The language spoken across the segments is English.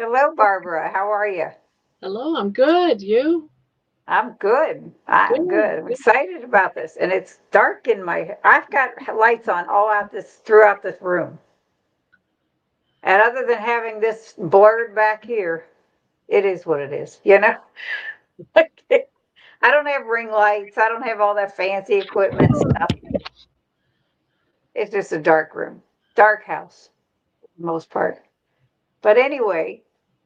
Hello, Barbara. How are you? Hello, I'm good. You? I'm good. I'm Good. good. I'm excited about this. And it's dark in my I've got lights on all out this throughout this room. And other than having this blurred back here, it is what it is, you know? I don't have ring lights. I don't have all that fancy equipment stuff. It's just a dark room. Dark house, for the most part. But anyway,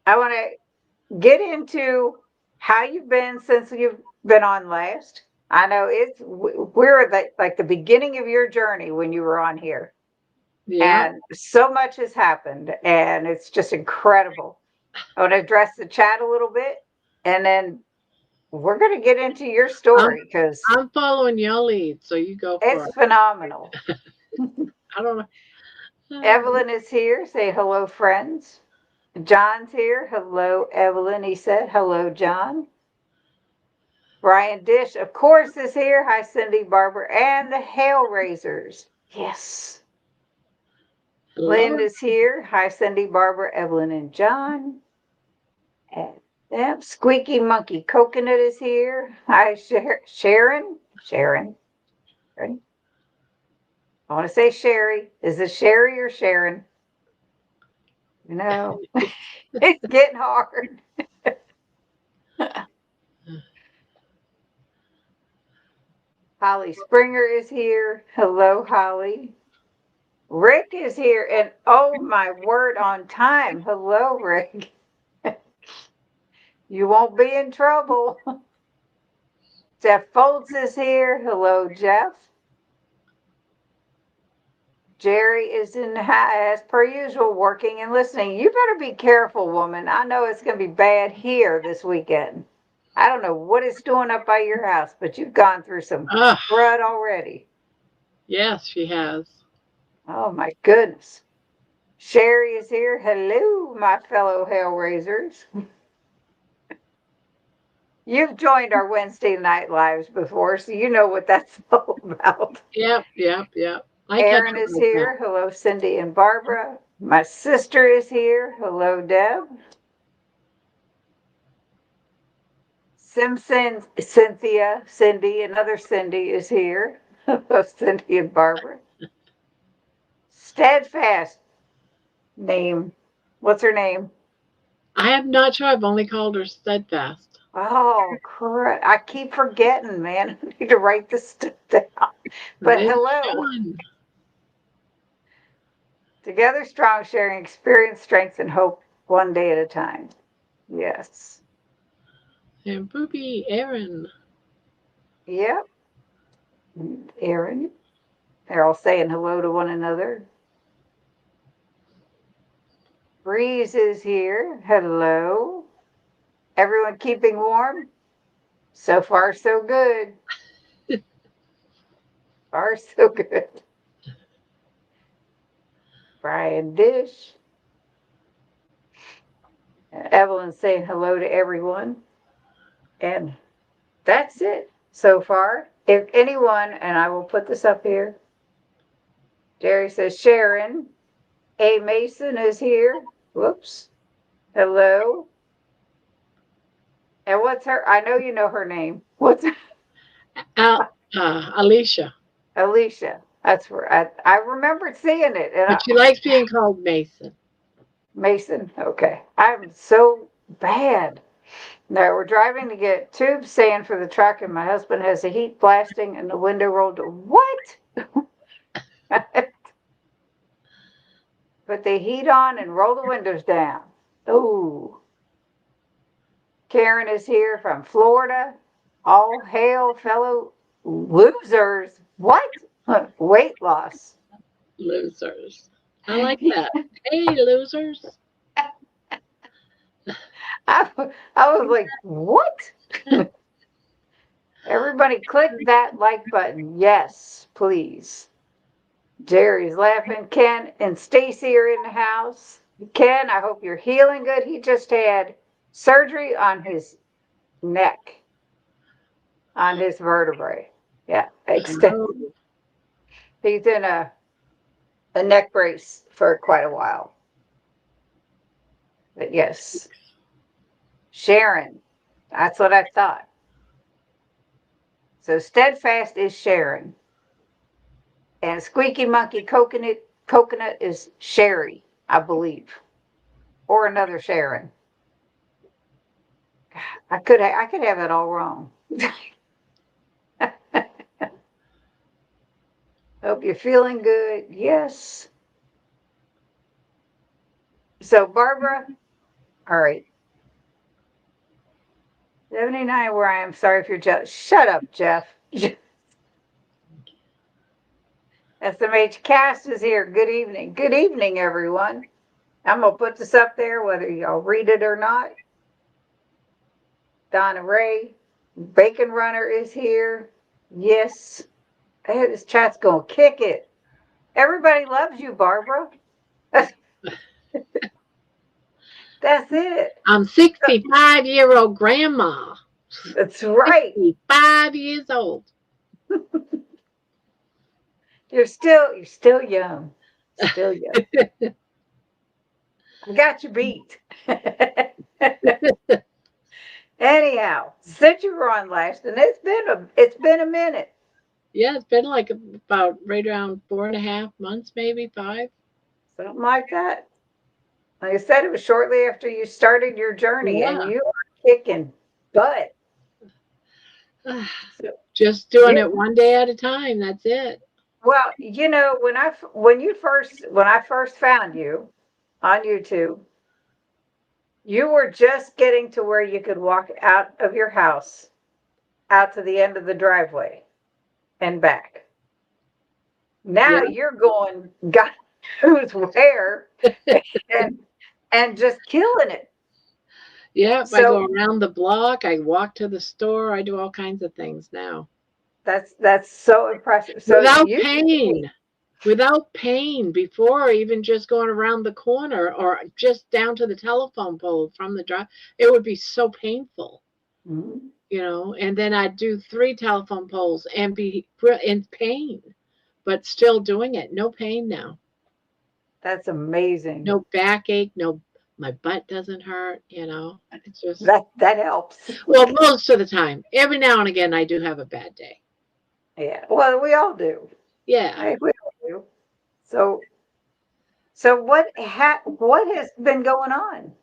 I want to get into how you've been since you've been on last. I know we're at like the beginning of your journey when you were on here, Yeah. and so much has happened, and it's just incredible. I want to address the chat a little bit, and then we're going to get into your I'm story because I'm following your lead, so you go for it's it. phenomenal. I don't know. Evelyn is here. Say hello, friends. John's here. Hello, Evelyn. He said hello, John. Brian Dish, of course, is here. Hi, Cindy Barber, and the Hailraisers. Yes. Lynn Hello. is here. Hi, Cindy Barber, Evelyn, and John. And yep, Squeaky Monkey Coconut is here. Hi, Sharon. Sharon. Sharon. I want to say Sherry. Is it Sherry or Sharon? No, it's getting hard. Holly Springer is here. Hello, Holly. Rick is here, and oh my word, on time. Hello, Rick. You won't be in trouble. Jeff Foltz is here. Hello, Jeff. Jerry is in as per usual, working and listening. You better be careful, woman. I know it's going to be bad here this weekend. I don't know what it's doing up by your house, but you've gone through some Ah, crud already. yes, she has. Oh my goodness. Sherry is here. Hello, my fellow Hellraisers. You've joined our Wednesday night lives before, so you know what that's all about. Yep. I catch Aaron up is with that. here. Hello, Cindy and Barbara. My sister is here. Hello, Deb. Simpson, Cynthia, Cindy, another Cindy is here. Hello, Cindy and Barbara. Steadfast name. What's her name? I am not sure. I've only called her steadfast. Oh, crap. I keep forgetting, man. I need to write this stuff down. But There's hello. John Together strong, sharing experience, strength, and hope one day at a time. Yes. and Booby Aaron. Yep. Aaron. They're all saying hello to one another. Breeze is here. Hello. Everyone keeping warm? So far, so good. Far, so good. Brian Dish. Evelyn saying hello to everyone. And that's it so far. If anyone, and I will put this up here, Jerry says Sharon. A. Mason is here. Whoops. Hello. And what's her? I know you know her name. What's Al, Alicia. Alicia? That's where I remembered seeing it. And But she likes being called Mason. Mason. Okay. I'm so bad. No, we're driving to get tube sand for the truck, and my husband has the heat blasting and the window rolled. What? Put the heat on and roll the windows down. Ooh. Karen is here from Florida. All hail, fellow losers. What? Weight loss. Losers. I like I, that. Hey, losers. I was like, what? Everybody click that like button. Yes, please. Jerry's laughing. Ken and Stacy are in the house. Ken, I hope you're healing good. He just had surgery on his neck, on his vertebrae. Yeah, extend. Oh, He's in a neck brace for quite a while. But yes, Sharon. That's what I thought. So steadfast is Sharon. And squeaky monkey coconut is Sherry, I believe. Or another Sharon. I could have it all wrong. Hope you're feeling good. Yes. So Barbara, all right. 79 where I am. Sorry if you're jealous. Shut up, Jeff. SMH Cast is here. Good evening. Good evening, everyone. I'm going to put this up there whether y'all read it or not. Donna Ray, Bacon Runner is here. Yes. Hey, this chat's going to kick it. Everybody loves you, Barbara. That's it. I'm 65-year-old grandma. That's right. 5 years old. You're still young. Still young. I got you beat. Anyhow, since you were on last, and it's been a minute. Yeah, it's been like about right around 4.5 months, maybe 5. Something like that. Like I said, it was shortly after you started your journey, and Yeah. you are kicking butt. So, Just doing yeah. it one day at a time. That's it. Well, when I first found you on YouTube, you were just getting to where you could walk out of your house out to the end of the driveway and back. Now Yeah. you're going God knows where and just killing it. Yep. I So go around the block. I walk to the store. I do all kinds of things now that's so impressive. So without you pain. Without pain before, even just going around the corner or just down to the telephone pole from the drive, it would be so painful, Mhm. and then I'd do 3 telephone poles and be in pain, but still doing it. No pain now. That's amazing. No backache. No, my butt doesn't hurt. It's just, That helps. well, most of the time. Every now and again, I do have a bad day. Yeah. Well, we all do. Yeah. Hey, we all do. So what has been going on?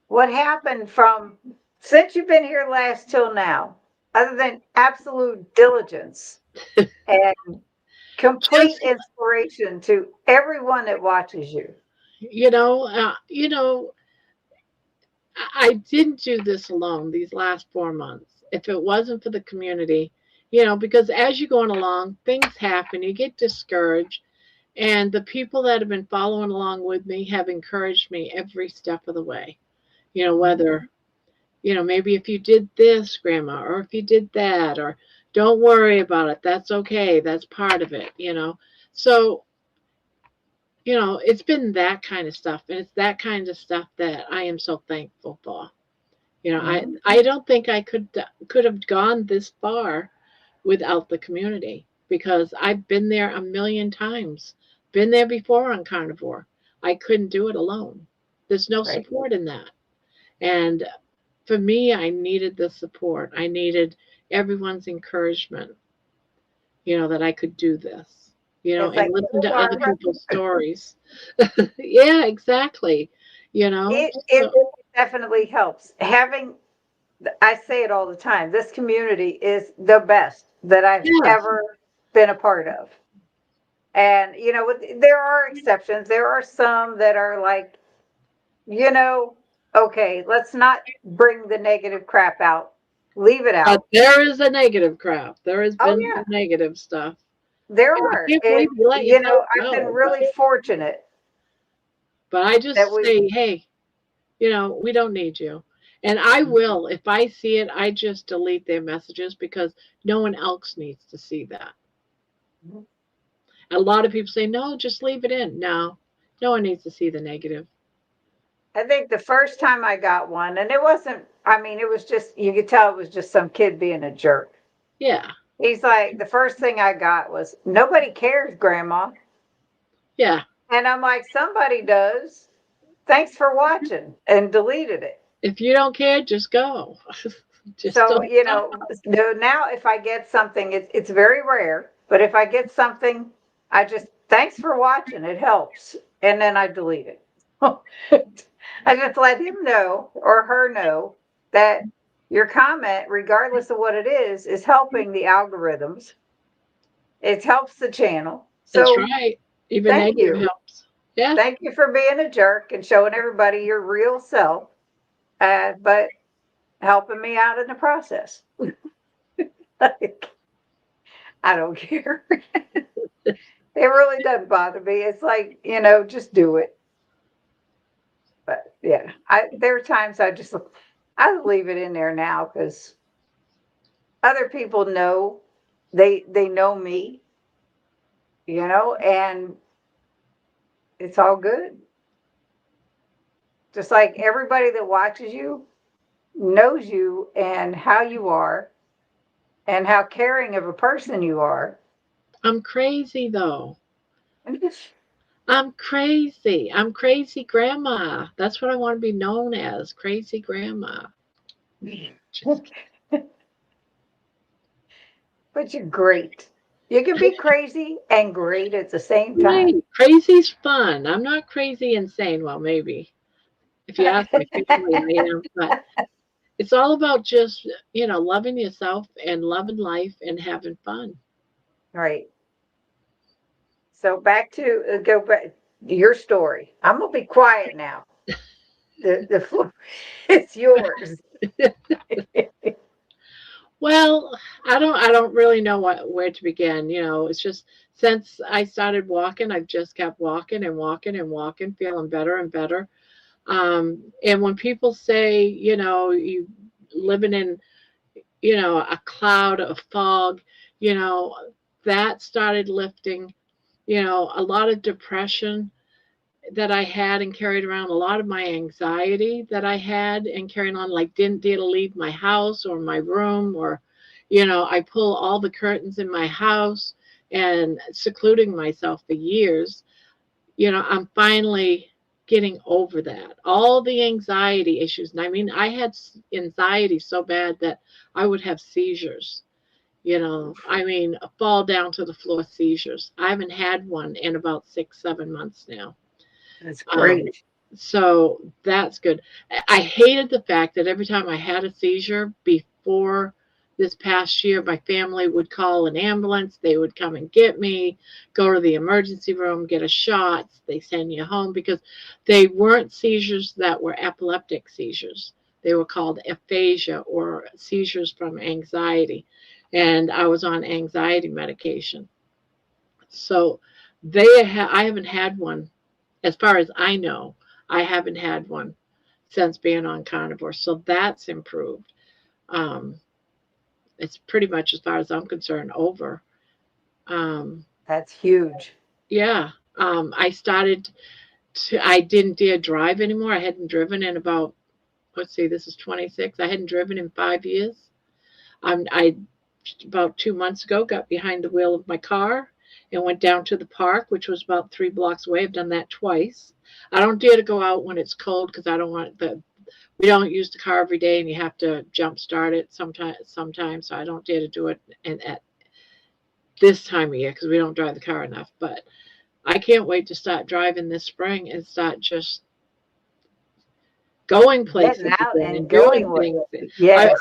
What happened from since you've been here last till now, other than absolute diligence and complete Just, inspiration to everyone that watches you? you know, uh, you know, I didn't do this alone these last 4 months. If it wasn't for the community, because as you're going along, things happen. You get discouraged. And the people that have been following along with me have encouraged me every step of the way. Whether, maybe if you did this, Grandma, or if you did that, or don't worry about it. That's okay. That's part of it. So, it's been that kind of stuff. And it's that kind of stuff that I am so thankful for. Mhm. I don't think I could have gone this far without the community because I've been there a million times. Been there before on carnivore. I couldn't do it alone. There's no Right. support in that. And for me, I needed the support. I needed everyone's encouragement, that I could do this, It's and like, listen "Oh, to other Barbara, people's stories. Yeah, exactly. it So, definitely helps. I say it all the time, this community is the best that I've yes, ever been a part of. And, there are exceptions. There are some that are like, you know, okay, let's not bring the negative crap out. Leave it but out. there is a negative crap. There has Oh, been yeah, some negative stuff. there And I are. can't And, believe you let yourself I've been go. really fortunate But I that just we, say, hey, we don't need you. And I will, if I see it, I just delete their messages because no one else needs to see that. A lot of people say, no, just leave it in. No, no one needs to see the negative. I think the first time I got one, and it wasn't, I mean, it was just, you could tell it was just some kid being a jerk. Yeah, He's like, the first thing I got was, nobody cares, Grandma. yeah, And I'm like, somebody does. thanks for watching, and deleted it. If you don't care, just go. Just So, don't. now if I get something, it's very rare, but if I get something, I just, thanks for watching, it helps. And then I delete it. I just let him know or her know that your comment, regardless of what it is helping the algorithms. It helps the channel. That's So right. Even thank negative you. helps. Yeah, Thank you for being a jerk and showing everybody your real self, but helping me out in the process. Like, I don't care. It really doesn't bother me. It's like, just do it. But yeah, there are times I leave it in there now because other people know, they know me, and it's all good. Just like everybody that watches you knows you and how you are and how caring of a person you are. I'm crazy though. And just, I'm crazy. I'm crazy grandma. That's what I want to be known as. Crazy grandma. Just but you're great. You can be crazy and great at the same time. great. Crazy's fun. I'm not crazy insane. Well, maybe. If you ask my family, I am. But it's all about just, loving yourself and loving life and having fun. Right. So back to go back your story. I'm gonna be quiet now. The floor is yours. Well, I don't really know where to begin. It's just since I started walking, I've just kept walking and walking and walking, feeling better and better. And when people say, you living in, a cloud of fog, you know, that started lifting, a lot of depression that I had and carried around, a lot of my anxiety that I had and carrying on, like didn't dare to leave my house or my room, or, I pull all the curtains in my house and secluding myself for years. I'm finally getting over that. All the anxiety issues. And I mean, I had anxiety so bad that I would have seizures. I mean, fall down to the floor seizures. I haven't had one in about 6, 7 months now. That's Um, great. so that's good. I hated the fact that every time I had a seizure before this past year, my family would call an ambulance. They would come and get me, go to the emergency room, get a shot. They send you home because they weren't seizures that were epileptic seizures. They were called aphasia or seizures from anxiety. And I was on anxiety medication. So I haven't had one as far as I know. I haven't had one since being on carnivore, so that's improved. Um, it's pretty much, as far as I'm concerned, over. Um, That's huge. yeah, I started to. I didn't dare drive anymore. I hadn't driven in about, let's see, this is 26. I hadn't driven in 5 years. I about 2 months ago got behind the wheel of my car and went down to the park, which was about 3 blocks away. I've done that twice. I don't dare to go out when it's cold because I don't want the. We don't use the car every day, and you have to jump start it sometimes. So I don't dare to do it at this time of year because we don't drive the car enough. But I can't wait to start driving this spring and start just going Getting places out again and and doing going with things. yes.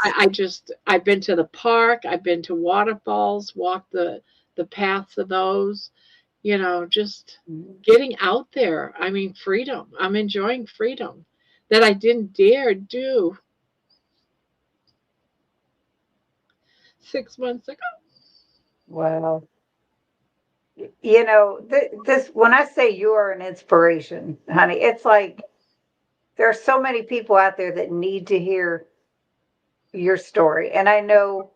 I've been to the park, I've been to waterfalls, walked the paths of those, just getting out there. I mean, freedom. I'm enjoying freedom that I didn't dare do 6 months ago. Well, this when I say you are an inspiration, honey, it's like there are so many people out there that need to hear your story. And I know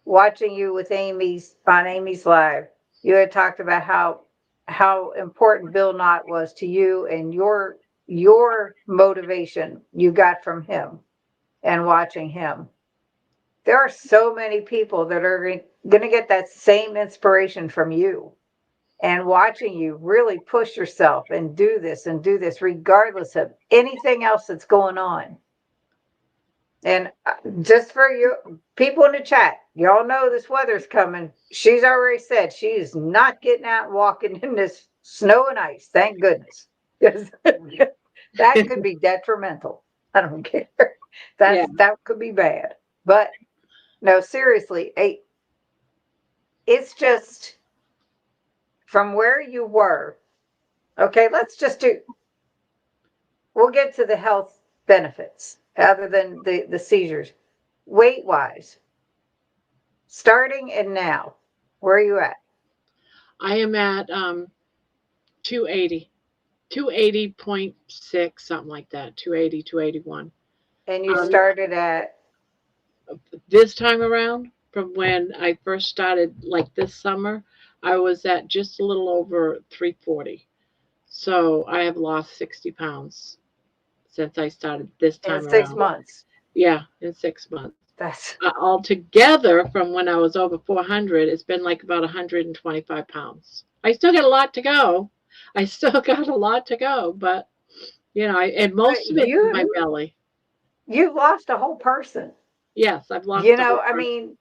watching you with Amy's live, you had talked about how important Bill Knott was to you and your motivation you got from him and watching him. There are so many people that are going to get that same inspiration from you. and watching you really push yourself and do this, regardless of anything else that's going on. And just for you people in the chat, y'all know this weather's coming. She's already said she is not getting out and walking in this snow and ice. Thank goodness. Because that could be detrimental. I don't care. Yeah. That could be bad. But no, seriously, it's just from where you were. Okay, let's just do. We'll get to the health benefits other than the seizures. Weight wise, starting and now, where are you at? I am at 280. 280.6, something like that. 280, 281. And you Um, started at, this time around, from when I first started, like this summer, I was at just a little over 340. So I have lost 60 pounds since I started this in time six around. months. Yeah, in 6 months. That's Altogether, from when I was over 400, it's been like about 125 pounds. I still got a lot to go. I still got a lot to go, but and but most of it's in my belly. you've lost a whole person. Yes, I've lost a whole I person. mean,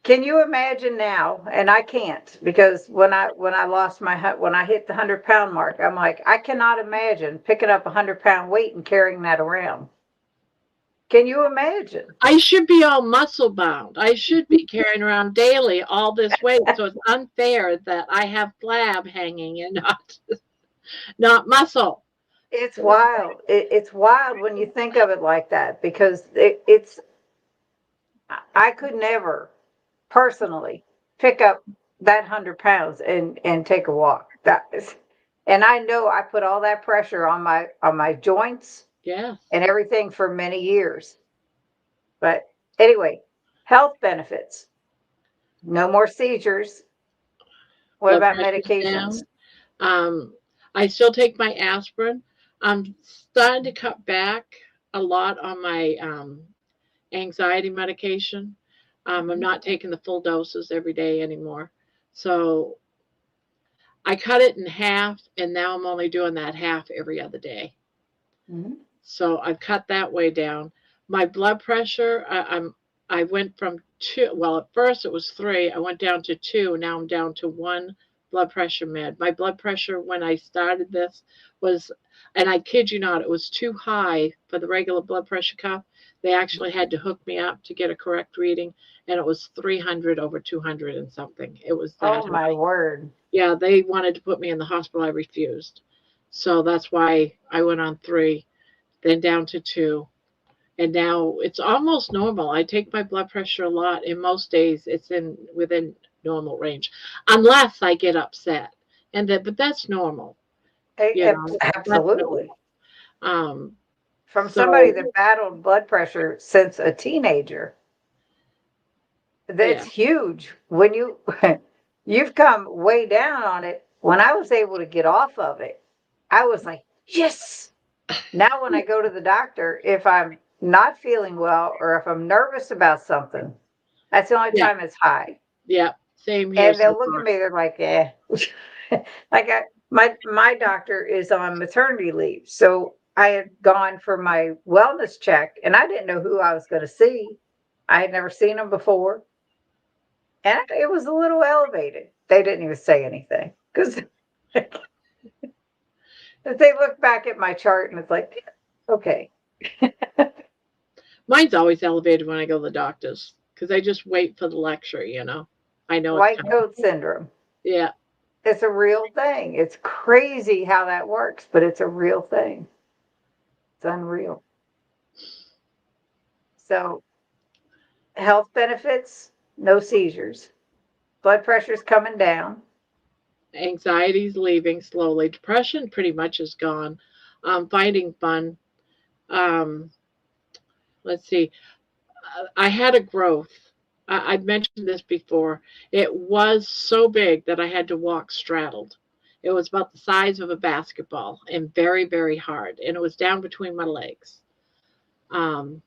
can you imagine now? And I can't because when I lost when I hit the 100 pound mark, I'm like, I cannot imagine picking up 100 pound weight and carrying that around. Can you imagine? I should be all muscle bound. I should be carrying around daily all this weight. So it's unfair that I have flab hanging and not muscle. It's wild. It's wild when you think of it like that because it's. I could never personally pick up that 100 pounds and take a walk. That is, and I know I put all that pressure on my joints Yes. and everything for many years. But anyway, health benefits. No more seizures. What Blood about pressure's medications? down. I still take my aspirin. I'm starting to cut back a lot on my anxiety medication. I'm Mhm. not taking the full doses every day anymore. So I cut it in half, and now I'm only doing that half every other day. Mhm. So I've cut that way down. My blood pressure, I went from two. Well, at first it was three. I went down to two. Now I'm down to one blood pressure med. My blood pressure when I started this was, and I kid you not, it was too high for the regular blood pressure cuff. They actually had to hook me up to get a correct reading, and it was 300 over 200 and something. It was that Oh my high. word. Yeah, they wanted to put me in the hospital. I refused. So that's why I went on three, then down to two, and now it's almost normal. I take my blood pressure a lot, and most days it's in within normal range, unless I get upset, but that's normal, definitely. Absolutely. Um, From somebody so that battled blood pressure since a teenager, that's yeah, huge. When you've come way down on it. When I was able to get off of it, I was like, yes. Now when I go to the doctor, if I'm not feeling well or if I'm nervous about something, that's the only yeah, time it's high. yeah. Same here And so they'll look at far. me, they're like, eh. Like my doctor is on maternity leave. So I had gone for my wellness check and I didn't know who I was going to see. I had never seen him before. And it was a little elevated. They didn't even say anything because they look back at my chart and it's like, okay, Mine's always elevated when I go to the doctors because I just wait for the lecture. I know it's white coming. coat syndrome. Yeah, It's a real thing. It's crazy how that works, but it's a real thing. It's unreal. So, health benefits, no seizures. Blood pressure's coming down. anxiety's leaving slowly. Depression pretty much is gone. Finding fun. Um, let's see. I had a growth. I've mentioned this before. It was so big that I had to walk straddled. It was about the size of a basketball and very, very hard. And it was down between my legs. Um,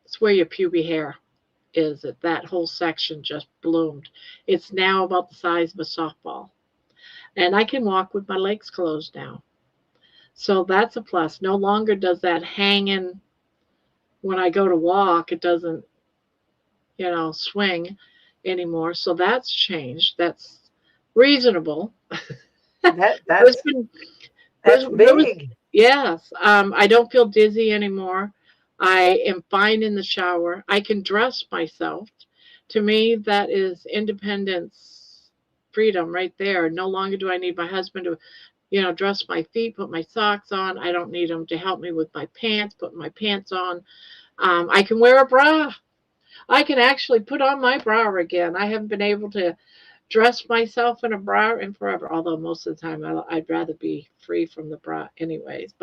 it's where your pubic hair is. That whole section just bloomed. It's now about the size of a softball. and I can walk with my legs closed now. So that's a plus. No longer does that hanging when I go to walk, it doesn't, swing anymore. So that's changed. That's reasonable. That There's that's been that's there was big. yes. I don't feel dizzy anymore. I am fine in the shower. I can dress myself. To me, that is independence, freedom right there. No longer do I need my husband to, dress my feet, put my socks on. I don't need him to help me with my pants, put my pants on. I can wear a bra. I can actually put on my bra again. I haven't been able to dress myself in a bra in forever, although most of the time I'd rather be free from the bra anyways.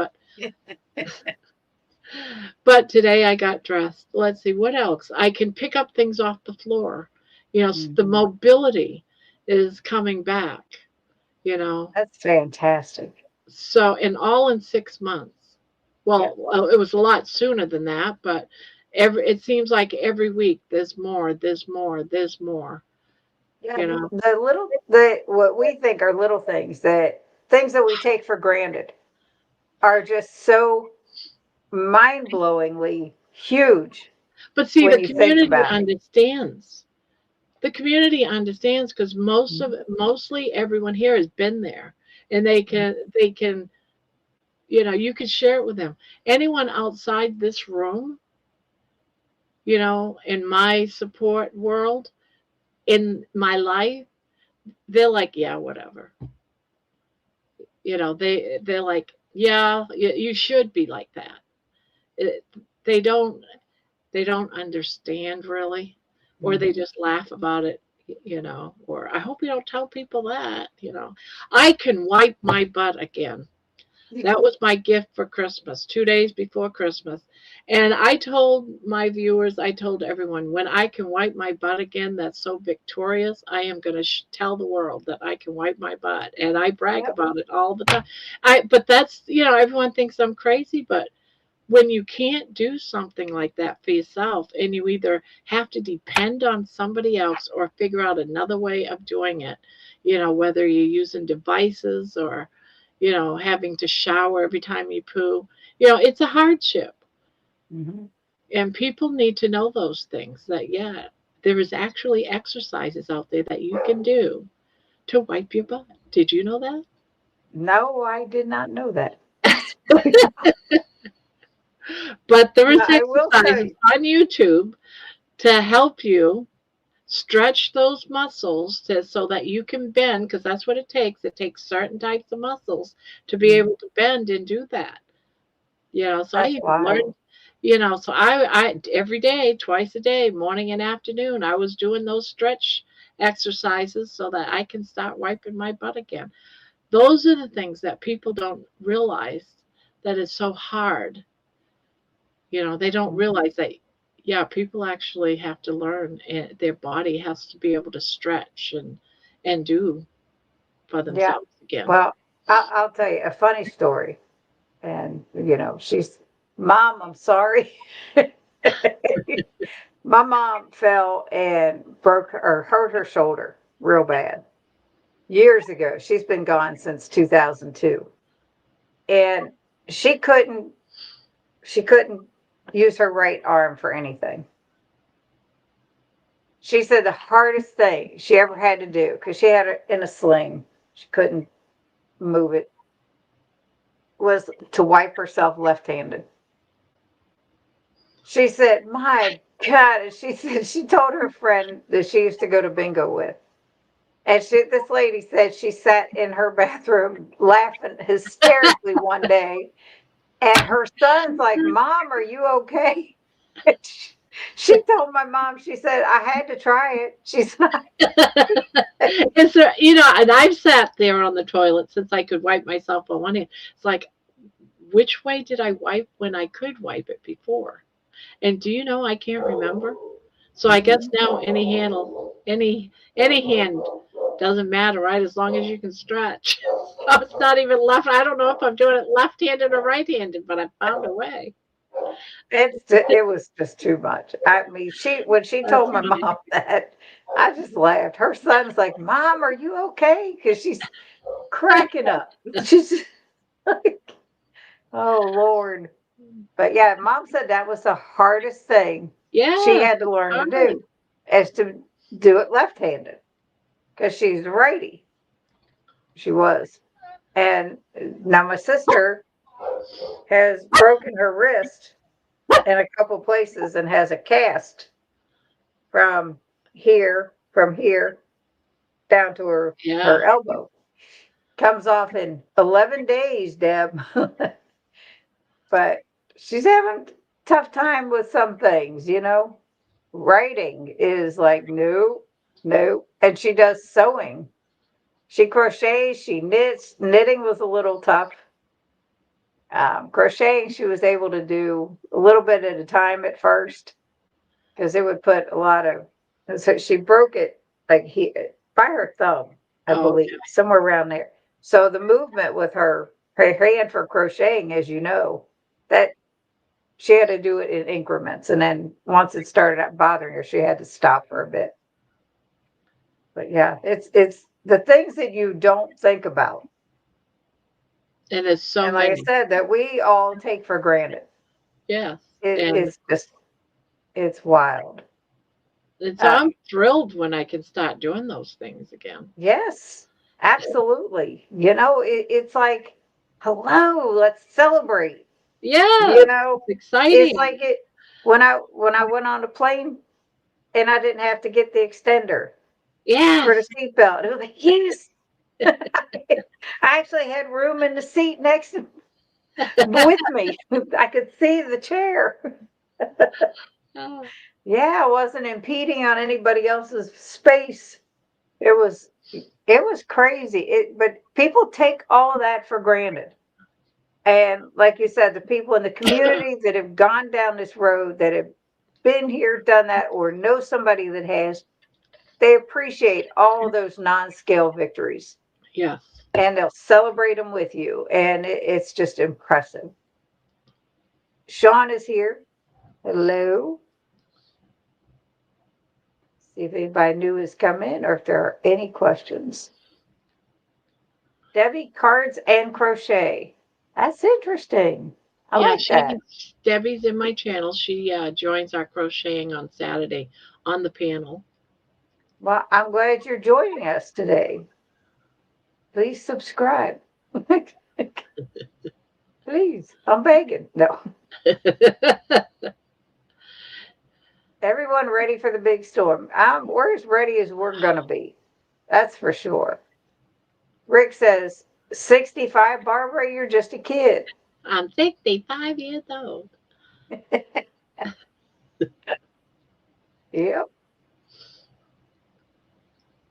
But today I got dressed. Let's see what else. I can pick up things off the floor. The Mhm. mobility is coming back. You know, That's fantastic. so and all in 6 months. Yeah. Well, it was a lot sooner than that, but it seems like every week there's more, there's more, there's more. Yeah, You know, the what we think are little things, that things that we take for granted, are just so mind-blowingly huge but see, when the you think community about it. understands. The community understands because Mhm. mostly everyone here has been there, and they can you can share it with them. Anyone outside this room, in my support world, in my life, they're like, yeah, whatever. They're like, yeah, you should be like that. It, they don't they don't understand really, or they Mhm. just laugh about it, or I hope you don't tell people that. I can wipe my butt again. That was my gift for Christmas, 2 days before Christmas. And I told my viewers, I told everyone, when I can wipe my butt again, that's so victorious. I am going to tell the world that I can wipe my butt. And I brag Yep. about it all the time. But that's, everyone thinks I'm crazy, but when you can't do something like that for yourself and you either have to depend on somebody else or figure out another way of doing it, whether you're using devices or, having to shower every time you poo, it's a hardship. Mhm. And people need to know those things that, yeah, there is actually exercises out there that you can do to wipe your butt. Did you know that? No, I did not know that. But there Now, is I will tell exercises you. on YouTube to help you stretch those muscles so that you can bend, because that's what it takes. It takes certain types of muscles to be Mhm. able to bend and do that. So I That's even wild. learned, so I every day, twice a day, morning and afternoon, I was doing those stretch exercises so that I can start wiping my butt again. Those are the things that people don't realize, that is so hard. They don't Mhm. realize that, yeah, people actually have to learn, and their body has to be able to stretch and do for Yeah. themselves again. Well, I'll tell you a funny story. And, she's, Mom, I'm sorry. My mom fell and broke or hurt her shoulder real bad years ago. She's been gone since 2002. And she couldn't she couldn't use her right arm for anything. She said the hardest thing she ever had to do, because she had it in a sling, she couldn't move it, was to wipe herself left-handed. She said, "My God," and she said she told her friend that she used to go to bingo with. And this lady said she sat in her bathroom laughing hysterically one day, and her son's like, "Mom, are you okay?" She told my mom, she said, "I had to try it." She's not. Is there, and I've sat there on the toilet since I could wipe myself on one hand. It's like, which way did I wipe when I could wipe it before? And do you know I can't remember? So I guess Mhm. now any hand doesn't matter, right? As long as you can stretch. So it's not even left. I don't know if I'm doing it left-handed or right-handed, but I found a way. It was just too much. I mean, when she That's told my funny. mom that, I just laughed. Her son's like, "Mom, are you okay?" Because cracking up. She's just like, oh Lord. But yeah, Mom said that was the hardest thing she Yeah, had to learn to hard. do, is to do it left-handed because she's righty. She was. And now my sister has broken her wrist in a couple places and has a cast from here down to Yeah. her elbow. Comes off in 11 days, Deb. But she's having a tough time with some things, you know. Writing is like, no, no. And she does sewing. She crochets, she knits. Knitting was a little tough. Crocheting, she was able to do a little bit at a time at first because it would put a lot of. So she broke it like by her thumb, I Oh, okay. believe, somewhere around there. So the movement with her hand for crocheting, as you know, that she had to do it in increments, and then once it started out bothering her, she had to stop for a bit. But yeah, it's the things that you don't think about, And it's so and like I many. said, that we all take for granted. Yes. It And is just it's wild. it's Uh, I'm thrilled when I can start doing those things again. yes, absolutely. You know, it's like, hello, let's celebrate. You Yes, know, it's it's exciting. like it when I went on a plane and I didn't have to get the extender for the Yes. seatbelt. It was like, yes. I actually had room in the seat next to with me. I could see the chair. Oh, Yeah, I wasn't impeding on anybody else's space. It was crazy. But people take all of that for granted. And like you said, the people in the community that have gone down this road, that have been here, done that, or know somebody that has, they appreciate all of those non-scale victories yes. and they'll celebrate them with you. And it's just impressive. Sean is here. Hello. See if anybody new has come in or if there are any questions. Debbie, cards and crochet. That's interesting. I Yeah, like that. Debbie's in my channel. She joins our crocheting on Saturday on the panel. Well, I'm glad you're joining us today. Please subscribe. Please, I'm begging. No, everyone ready for the big storm. We're as ready as we're gonna be. That's for sure. Rick says, 65, Barbara, you're just a kid. I'm 65 years old. Yep.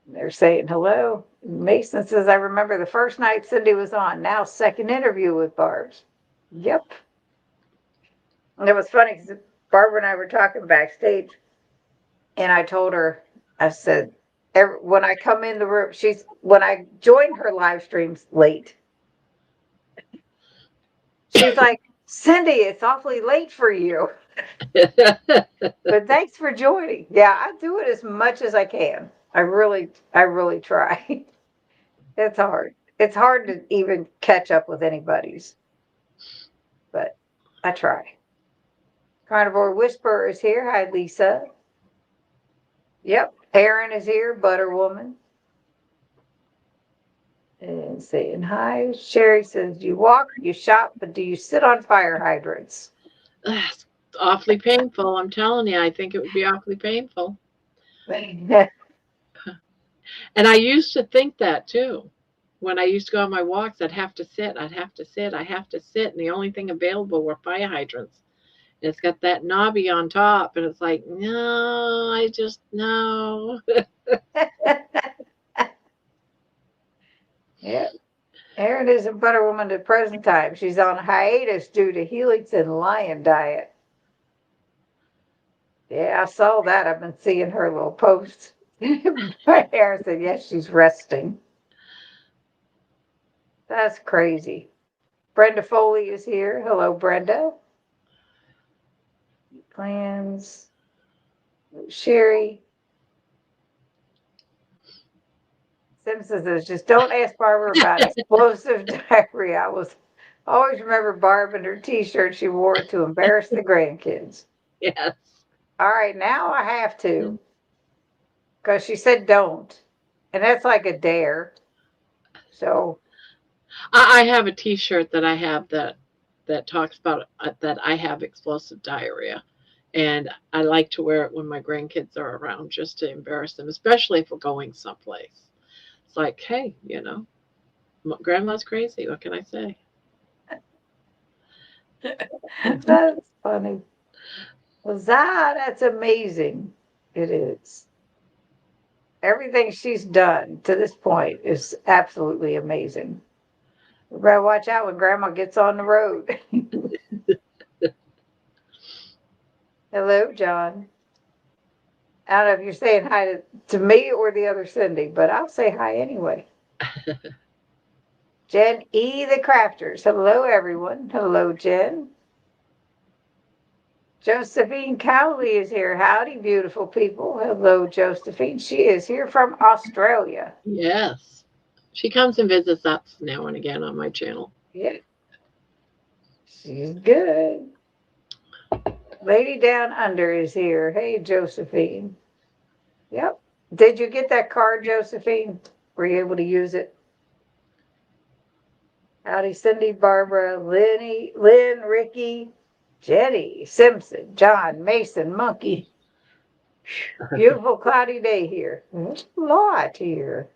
They're saying hello. Mason says, I remember the first night Cindy was on. Now, second interview with Barb's. Yep. And it was funny because Barbara and I were talking backstage, and I told her, I said, when I come in the room, when I join her live streams late, she's like, Cindy, it's awfully late for you. But thanks for joining. Yeah, I do it as much as I can. I really try. It's hard. It's hard to even catch up with anybody's, but I try. Carnivore Whisperer is here. Hi, Lisa. Yep. Aaron is here. Butter Woman. And saying hi. Sherry says, you walk, you shop, but do you sit on fire hydrants? It's awfully painful. I'm telling you, I think it would be awfully painful. And I used to think that too. When I used to go on my walks, I'd have to sit, I'd have to sit, I have to sit, and the only thing available were fire hydrants. And it's got that knobby on top, and it's like, no, I just no. Yeah. Erin isn't Butter Woman at present time. She's on hiatus due to Helix and Lion diet. Yeah, I saw that. I've been seeing her little posts. Erin said, yes, she's resting. That's crazy. Brenda Foley is here. Hello, Brenda. Plans. Sherry. Simpson says, just don't ask Barbara about explosive diarrhea. I was always remember Barb and her T-shirt she wore to embarrass the grandkids. Yes. All right, now I have to, because she said don't, and that's like a dare. So I have a T-shirt that I have that talks about that I have explosive diarrhea, and I like to wear it when my grandkids are around just to embarrass them, especially if we're going someplace. It's like, hey, grandma's crazy. What can I say? that's funny. Well, that's amazing. It is. Everything she's done to this point is absolutely amazing. We better watch out when Grandma gets on the road. Hello, John. I don't know if you're saying hi to me or the other Cindy, but I'll say hi anyway. Jen E. the Crafters. Hello, everyone. Hello, Jen. Josephine Cowley is here. Howdy, beautiful people. Hello, Josephine. She is here from Australia. Yes. She comes and visits us now and again on my channel. Yeah, she's good. Lady Down Under is here. Hey, Josephine. Yep. Did you get that card, Josephine? Were you able to use it? Howdy, Cindy, Barbara, Lynn, Ricky, Jenny, Simpson, John, Mason, Monkey. Beautiful cloudy day here. There's a lot here.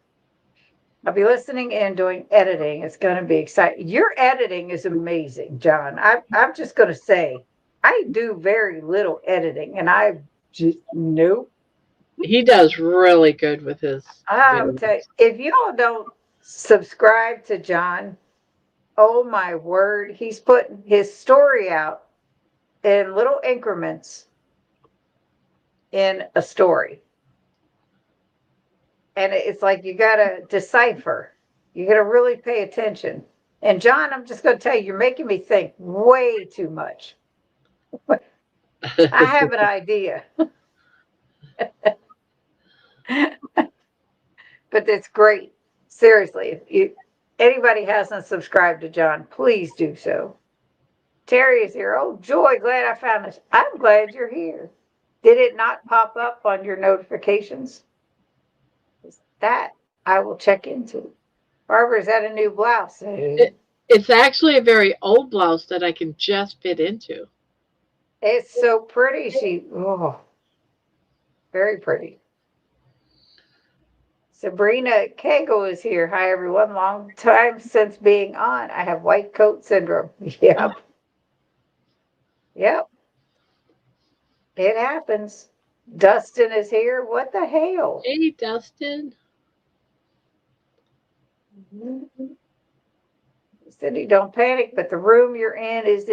I'll be listening and doing editing. It's going to be exciting. Your editing is amazing, John. I'm just going to say, I do very little editing, and I just, nope. He does really good with his I'll tell you, videos. if y'all don't subscribe to John, oh my word, he's putting his story out in little increments in a story. And it's like you got to decipher. You got to really pay attention. And John, I'm just going to tell you, you're making me think way too much. I have an idea, but it's great. Seriously, anybody hasn't subscribed to John, please do so. Terry is here. Oh, joy, glad I found this. I'm glad you're here. Did it not pop up on your notifications? That I will check into. Barbara, is that a new blouse? It's actually a very old blouse that I can just fit into. It's so pretty. Oh, very pretty. Sabrina Kegel is here. Hi, everyone. Long time since being on. I have white coat syndrome. Yep. Yep. It happens. Dustin is here. What the hell? Hey, Dustin. Cindy, don't panic, but the room you're in is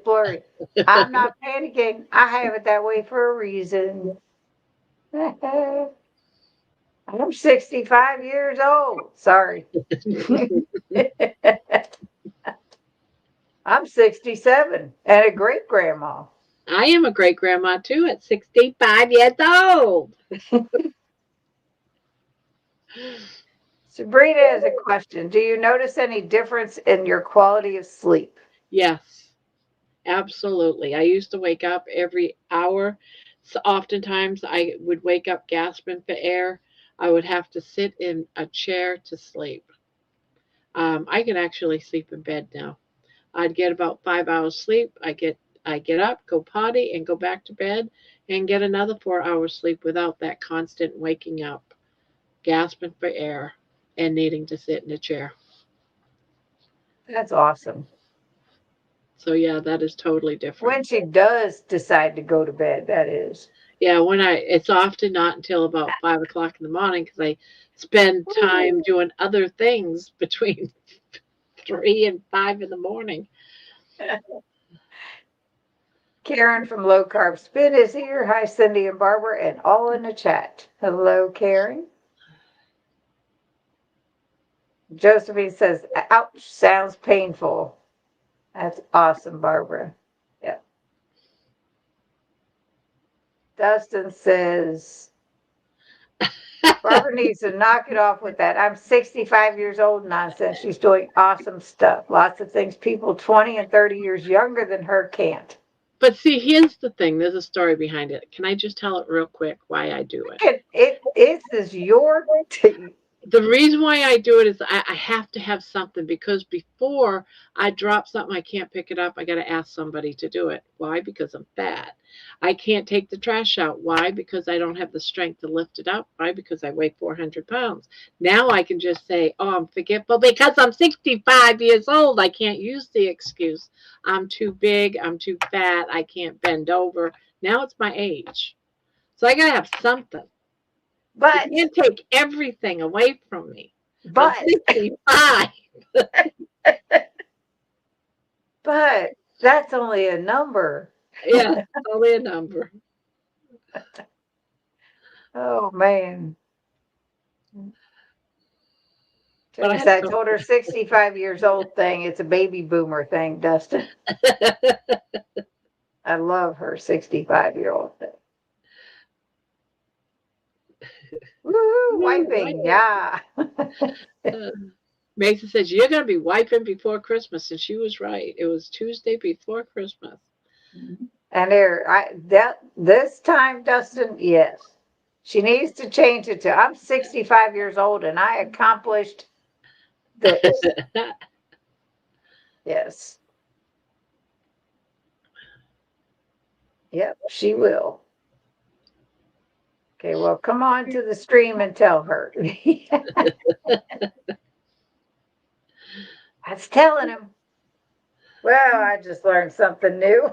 blurry. I'm not panicking. I have it that way for a reason. I'm 65 years old. Sorry. I'm 67 and a great grandma. I am a great grandma too at 65 years old. Sabrina has a question. Do you notice any difference in your quality of sleep? Yes, absolutely. I used to wake up every hour. So oftentimes I would wake up gasping for air. I would have to sit in a chair to sleep. I can actually sleep in bed now. I'd get about 5 hours sleep. I get up, go potty, and go back to bed, and get another 4 hours sleep without that constant waking up, gasping for air, and needing to sit in a chair. That's awesome. So yeah, that is totally different. When she does decide to go to bed, that is. Yeah, it's often not until about 5 o'clock in the morning because I spend time doing other things between 3 and 5 in the morning. Karen from Low Carb Spin is here. Hi, Cindy and Barbara, and all in the chat. Hello, Karen. Josephine says, ouch, sounds painful. That's awesome, Barbara. Yeah. Dustin says, Barbara needs to knock it off with that. I'm 65 years old nonsense. She's doing awesome stuff. Lots of things people 20 and 30 years younger than her can't. But see, here's the thing. There's a story behind it. Can I just tell it real quick why I do it? It is your The reason why I do it is I have to have something because before I drop something, I can't pick it up. I got to ask somebody to do it. Why? Because I'm fat. I can't take the trash out. Why? Because I don't have the strength to lift it up. Why? Because I weigh 400 pounds. Now I can just say, oh, I'm forgetful because I'm 65 years old. I can't use the excuse. I'm too big. I'm too fat. I can't bend over. Now it's my age. So I got to have something. You but can't take everything away from me. I'm but 65. but that's only a number. Yeah, only a number. Oh man. But I As have I told her something. 65 years old thing, it's a baby boomer thing, Dustin. I love her 65-year-old thing. Woo, Woo, wiping, wiping. yeah. Uh, Mason says, you're going to be wiping before Christmas. And she was right. It was Tuesday before Christmas. And that this time, Dustin, yes. She needs to change it to I'm 65 years old and I accomplished this. Yes. Yep, she will. Okay, well, come on to the stream and tell her. I was telling him. Well, I just learned something new.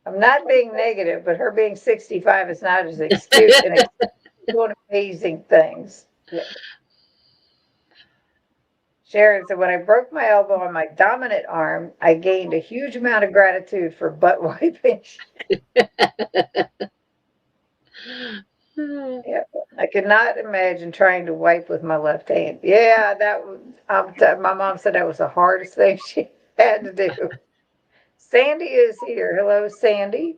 I'm not being negative, but her being 65 is not as excuse and doing amazing things. Yeah. Sharon said, when I broke my elbow on my dominant arm, I gained a huge amount of gratitude for butt wiping. Yeah, I could not imagine trying to wipe with my left hand. Yeah, that was, my mom said that was the hardest thing she had to do. Sandy is here. Hello, Sandy.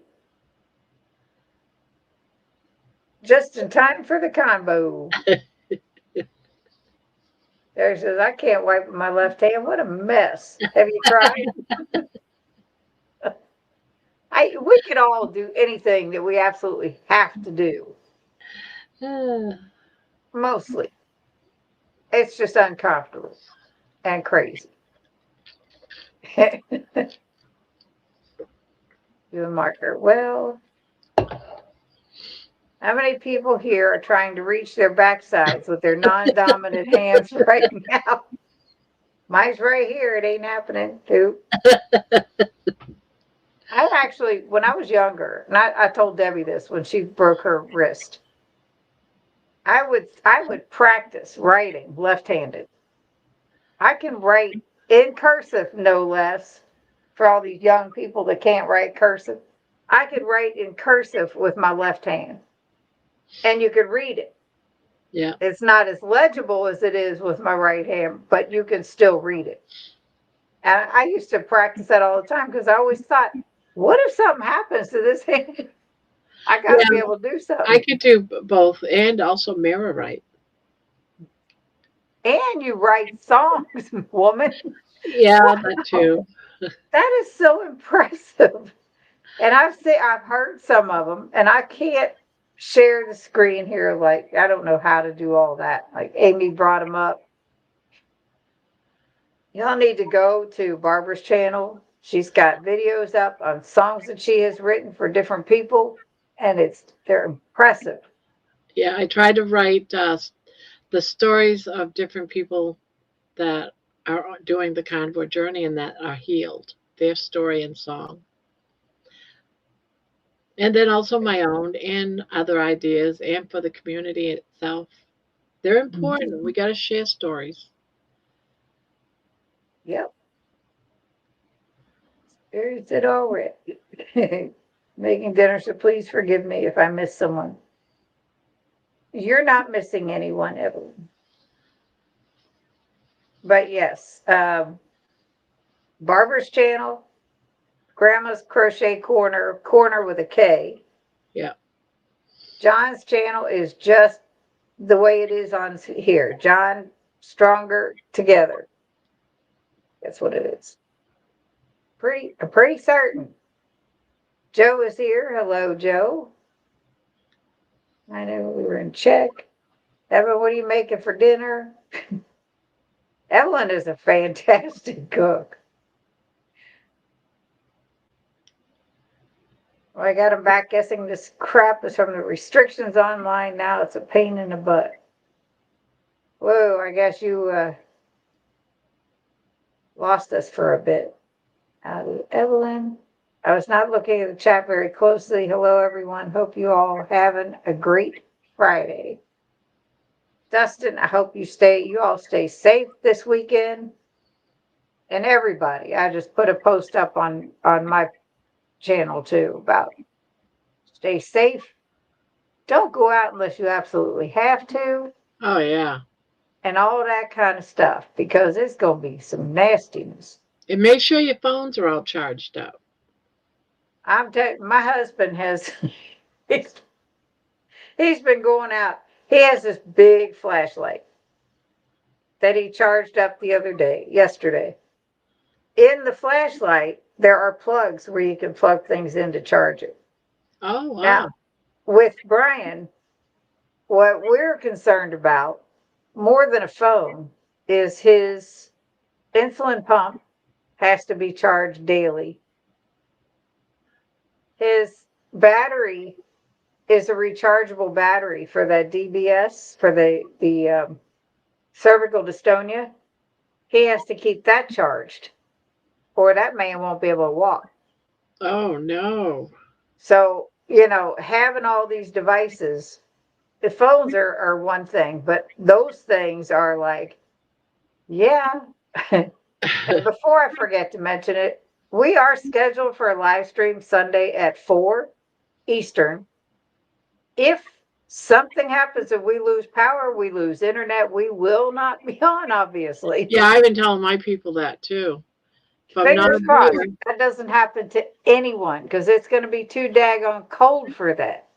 Just in time for the combo. There she says, I can't wipe with my left hand. What a mess. Have you tried? We could all do anything that we absolutely have to do. Mostly. It's just uncomfortable and crazy. Do a marker. Well, how many people here are trying to reach their backsides with their non-dominant hands right now? Mine's right here. It ain't happening. Too. I actually, when I was younger, and I told Debbie this when she broke her wrist, I would practice writing left-handed. I can write in cursive, no less, for all these young people that can't write cursive. I could write in cursive with my left hand, and you could read it. Yeah. It's not as legible as it is with my right hand, but you can still read it. And I used to practice that all the time because I always thought, what if something happens to this hand? I got to be Yeah, able to do I something. could do both and also mirror write. And you write songs, woman. Yeah, Wow, that too. that is so impressive. And I've heard some of them, and I can't share the screen here. Like I don't know how to do all that. Like Amy brought them up. Y'all need to go to Barbara's channel. She's got videos up on songs that she has written for different people, and they're impressive. Yeah, I try to write the stories of different people that are doing the carnivore journey and that are healed, their story and song. And then also my own and other ideas and for the community itself. They're important. We got to share stories. Yep, there's it already. Making dinner, so please forgive me if I miss someone. You're not missing anyone, Evelyn. But yes, Barbara's channel, Grandma's Crochet Corner, corner with a K. Yeah. John's channel is just the way it is on here. John Stronger Together. That's what it is. Pretty certain. Joe is here. Hello, Joe. I know we were in check. Evan, what are you making for dinner? Evelyn is a fantastic cook. Well, I got him back guessing this crap is from the restrictions online. Now it's a pain in the butt. Whoa, I guess you lost us for a bit. Evelyn. I was not looking at the chat very closely. Hello, everyone. Hope you all having a great Friday. Dustin, I hope you all stay safe this weekend. And everybody, I just put a post up on my channel too about stay safe. Don't go out unless you absolutely have to. Oh, yeah. And all that kind of stuff because it's going to be some nastiness. And make sure your phones are all charged up. My husband has, he's been going out. He has this big flashlight that he charged up yesterday. In the flashlight, there are plugs where you can plug things in to charge it. Oh, wow. Now, with Brian, what we're concerned about more than a phone is his insulin pump has to be charged daily. His battery is a rechargeable battery for that DBS, for the cervical dystonia. He has to keep that charged, or that man won't be able to walk. Oh, no. So, having all these devices, the phones are one thing, but those things are like, yeah. And before I forget to mention it, we are scheduled for a live stream Sunday at 4 Eastern. If something happens and we lose power, we lose internet, we will not be on, obviously. Yeah, I've been telling my people that too. If I'm not Fingers crossed here, that doesn't happen to anyone because it's going to be too daggone cold for that.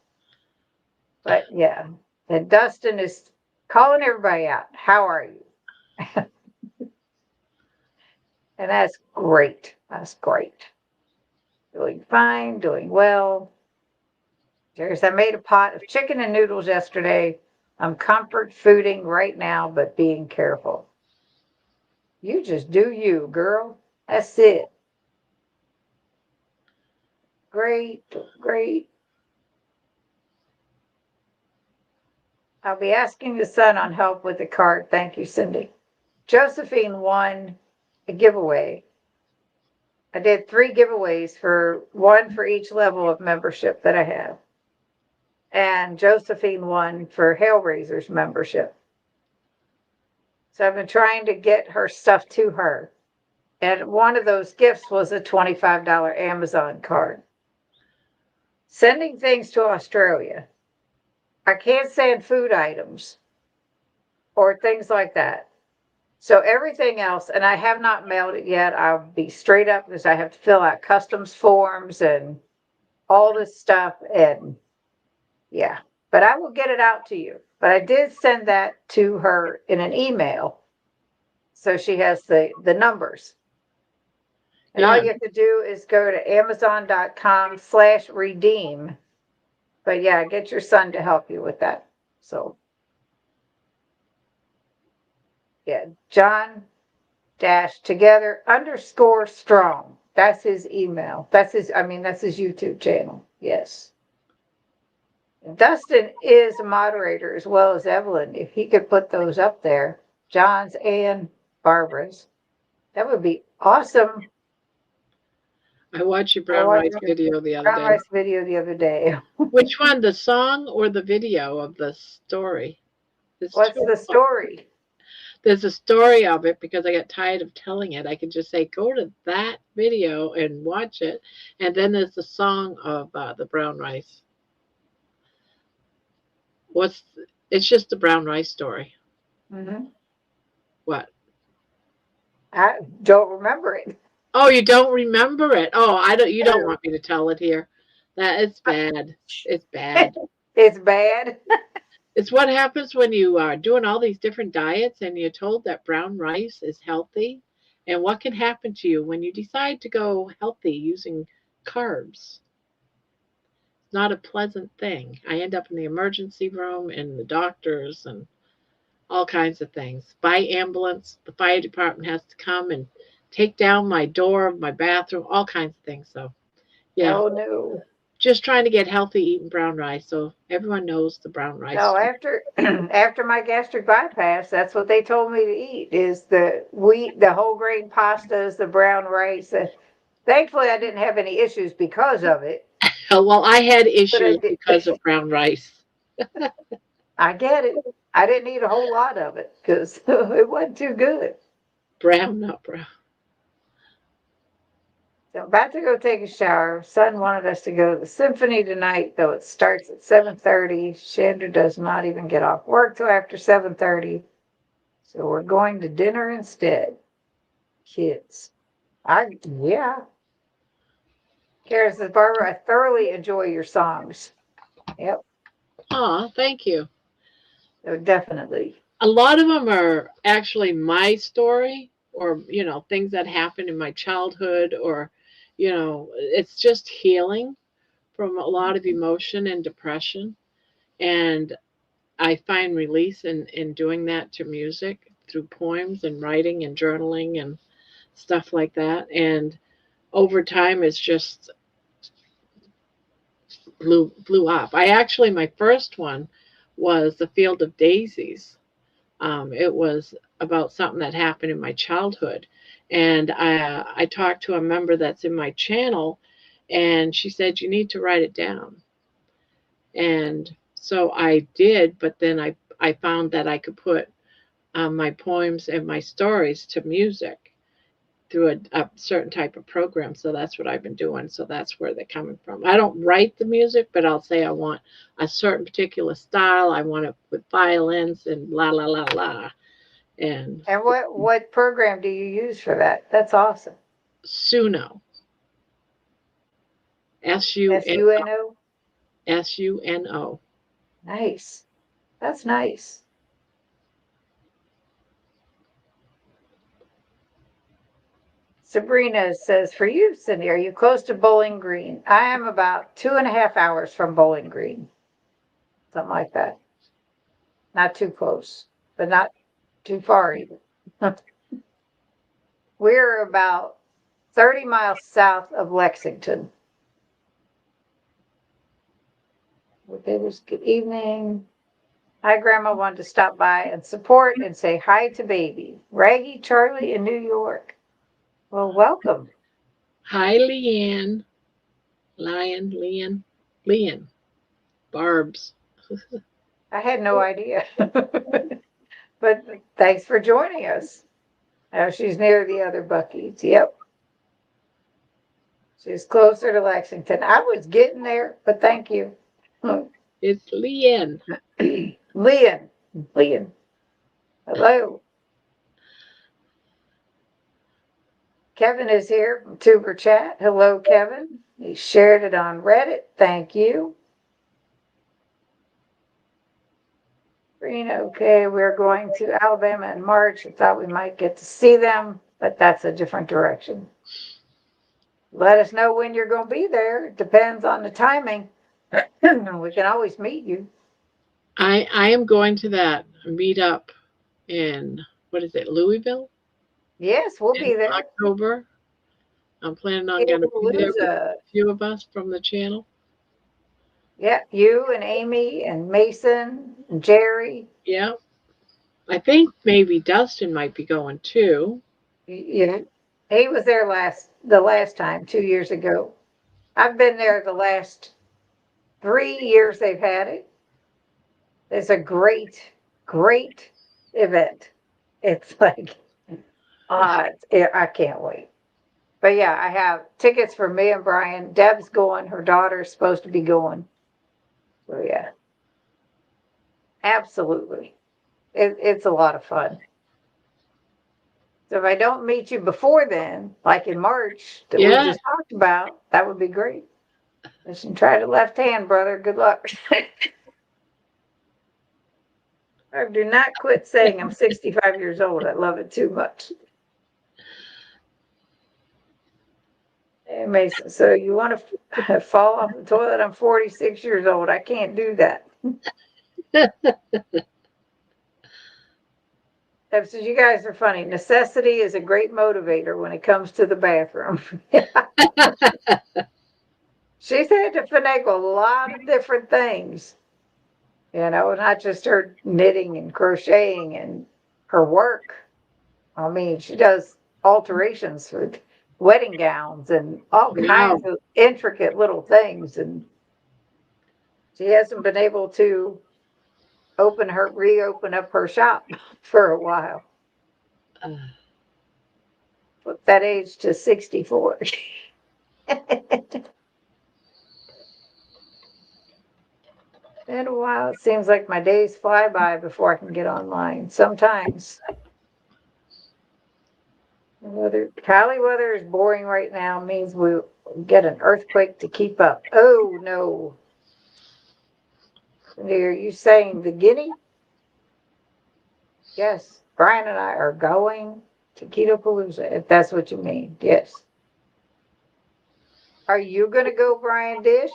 But yeah, and Dustin is calling everybody out. How are you? And that's great. That's great. Doing fine, doing well. I made a pot of chicken and noodles yesterday. I'm comfort fooding right now, but being careful. You just do you, girl. That's it. Great, great. I'll be asking the son on help with the card. Thank you, Cindy. Josephine won a giveaway. I did 3 giveaways one for each level of membership that I have. And Josephine won for Hellraiser's membership. So I've been trying to get her stuff to her. And one of those gifts was a $25 Amazon card. Sending things to Australia. I can't send food items or things like that. So everything else, and I have not mailed it yet. I'll be straight up because I have to fill out customs forms and all this stuff. And yeah, but I will get it out to you. But I did send that to her in an email. So she has the numbers. And all you have to do is go to amazon.com/redeem. But yeah, get your son to help you with that. So yeah, John together _strong. That's his email. That's his YouTube channel. Yes. Dustin is a moderator as well as Evelyn. If he could put those up there, John's and Barbara's, that would be awesome. I watched your brown rice video the other day. Which one, the song or the video of the story? What's the story? There's a story of it because I got tired of telling it. I could just say, go to that video and watch it. And then there's the song of the brown rice. It's just the brown rice story. Mm-hmm. What? I don't remember it. Oh, you don't remember it? Oh, you don't want me to tell it here. That is bad. It's bad. It's bad. It's what happens when you are doing all these different diets and you're told that brown rice is healthy. And what can happen to you when you decide to go healthy using carbs? It's not a pleasant thing. I end up in the emergency room and the doctors and all kinds of things. By ambulance, the fire department has to come and take down my door of my bathroom, all kinds of things. So, yeah, Oh no. just trying to get healthy eating brown rice. So everyone knows the brown rice. No, after after my gastric bypass, that's what they told me to eat is the wheat, the whole grain pastas, the brown rice. Thankfully, I didn't have any issues because of it, Well, I had but I issues did. because of brown rice. I get it. I didn't eat a whole lot of it because it wasn't too good. Brown, not brown. So I'm about to go take a shower. Son wanted us to go to the symphony tonight, though it starts at 7:30. Chandra does not even get off work till after 7:30. So we're going to dinner instead. Kids. Yeah. Kara says, Barbara, I thoroughly enjoy your songs. Yep. Aw, thank you. So definitely. A lot of them are actually my story or, things that happened in my childhood or, it's just healing from a lot of emotion and depression. And I find release in doing that to music through poems and writing and journaling and stuff like that. And over time, it's just blew up. I actually, my first one was The Field of Daisies. It was about something that happened in my childhood. And I talked to a member that's in my channel, and she said, you need to write it down. And so I did, but then I found that I could put my poems and my stories to music through a certain type of program. So that's what I've been doing. So that's where they're coming from. I don't write the music, but I'll say I want a certain particular style. I want it with violins and la la la la. And And what program do you use for that? That's awesome. Suno, S-U-N SUNO? S-U-N-O. Nice. That's nice. Sabrina says, for you, Cindy, are you close to Bowling Green? I am about 2.5 hours from Bowling Green. Something like that. Not too close, but not too far either. We're about 30 miles south of Lexington. Okay, good evening. Hi, Grandma wanted to stop by and support and say hi to baby. Raggy Charlie in New York. Well, welcome. Hi, Leanne. Leanne. Barb's. I had no idea. But thanks for joining us. Now she's near the other Buc-ee's. Yep. She's closer to Lexington. I was getting there, but thank you. It's Leanne. Leon. Leon. Hello. Kevin is here from Tuber Chat. Hello, Kevin. He shared it on Reddit. Thank you. Okay, we're going to Alabama in March. I thought we might get to see them, but that's a different direction. Let us know when you're going to be there. It depends on the timing. We can always meet you. I am going to that meetup in, what is it, Louisville Yes, we'll in be there. October. I'm planning on going to be there with Palooza. a few of us from the channel. Yeah, you and Amy and Mason and Jerry. Yeah. I think maybe Dustin might be going too. Yeah, he was there the last time 2 years ago. I've been there the last 3 years they've had it. It's a great event. It's like, I can't wait. But yeah, I have tickets for me and Brian. Deb's going. Her daughter's supposed to be going. So yeah, absolutely. It's a lot of fun. So if I don't meet you before then, like in March that we Yeah. just talked about, that would be great. Listen, try the left hand, brother. Good luck. I do not quit saying I'm 65 years old. I love it too much. Hey, Mason, so you want to fall off the toilet? I'm 46 years old. I can't do that. So you guys are funny. Necessity is a great motivator when it comes to the bathroom. She's had to finagle a lot of different things, not just her knitting and crocheting and her work. I mean, she does alterations for wedding gowns and all Wow. kinds of intricate little things. And she hasn't been able to reopen up her shop for a while. Uh, Put that age to 64. In a while, it seems like my days fly by before I can get online. Sometimes. Cali weather is boring right now, means we get an earthquake to keep up. Oh no. Are you saying the Guinea? Yes. Brian and I are going to Keto Palooza, if that's what you mean. Yes. Are you going to go, Brian Dish?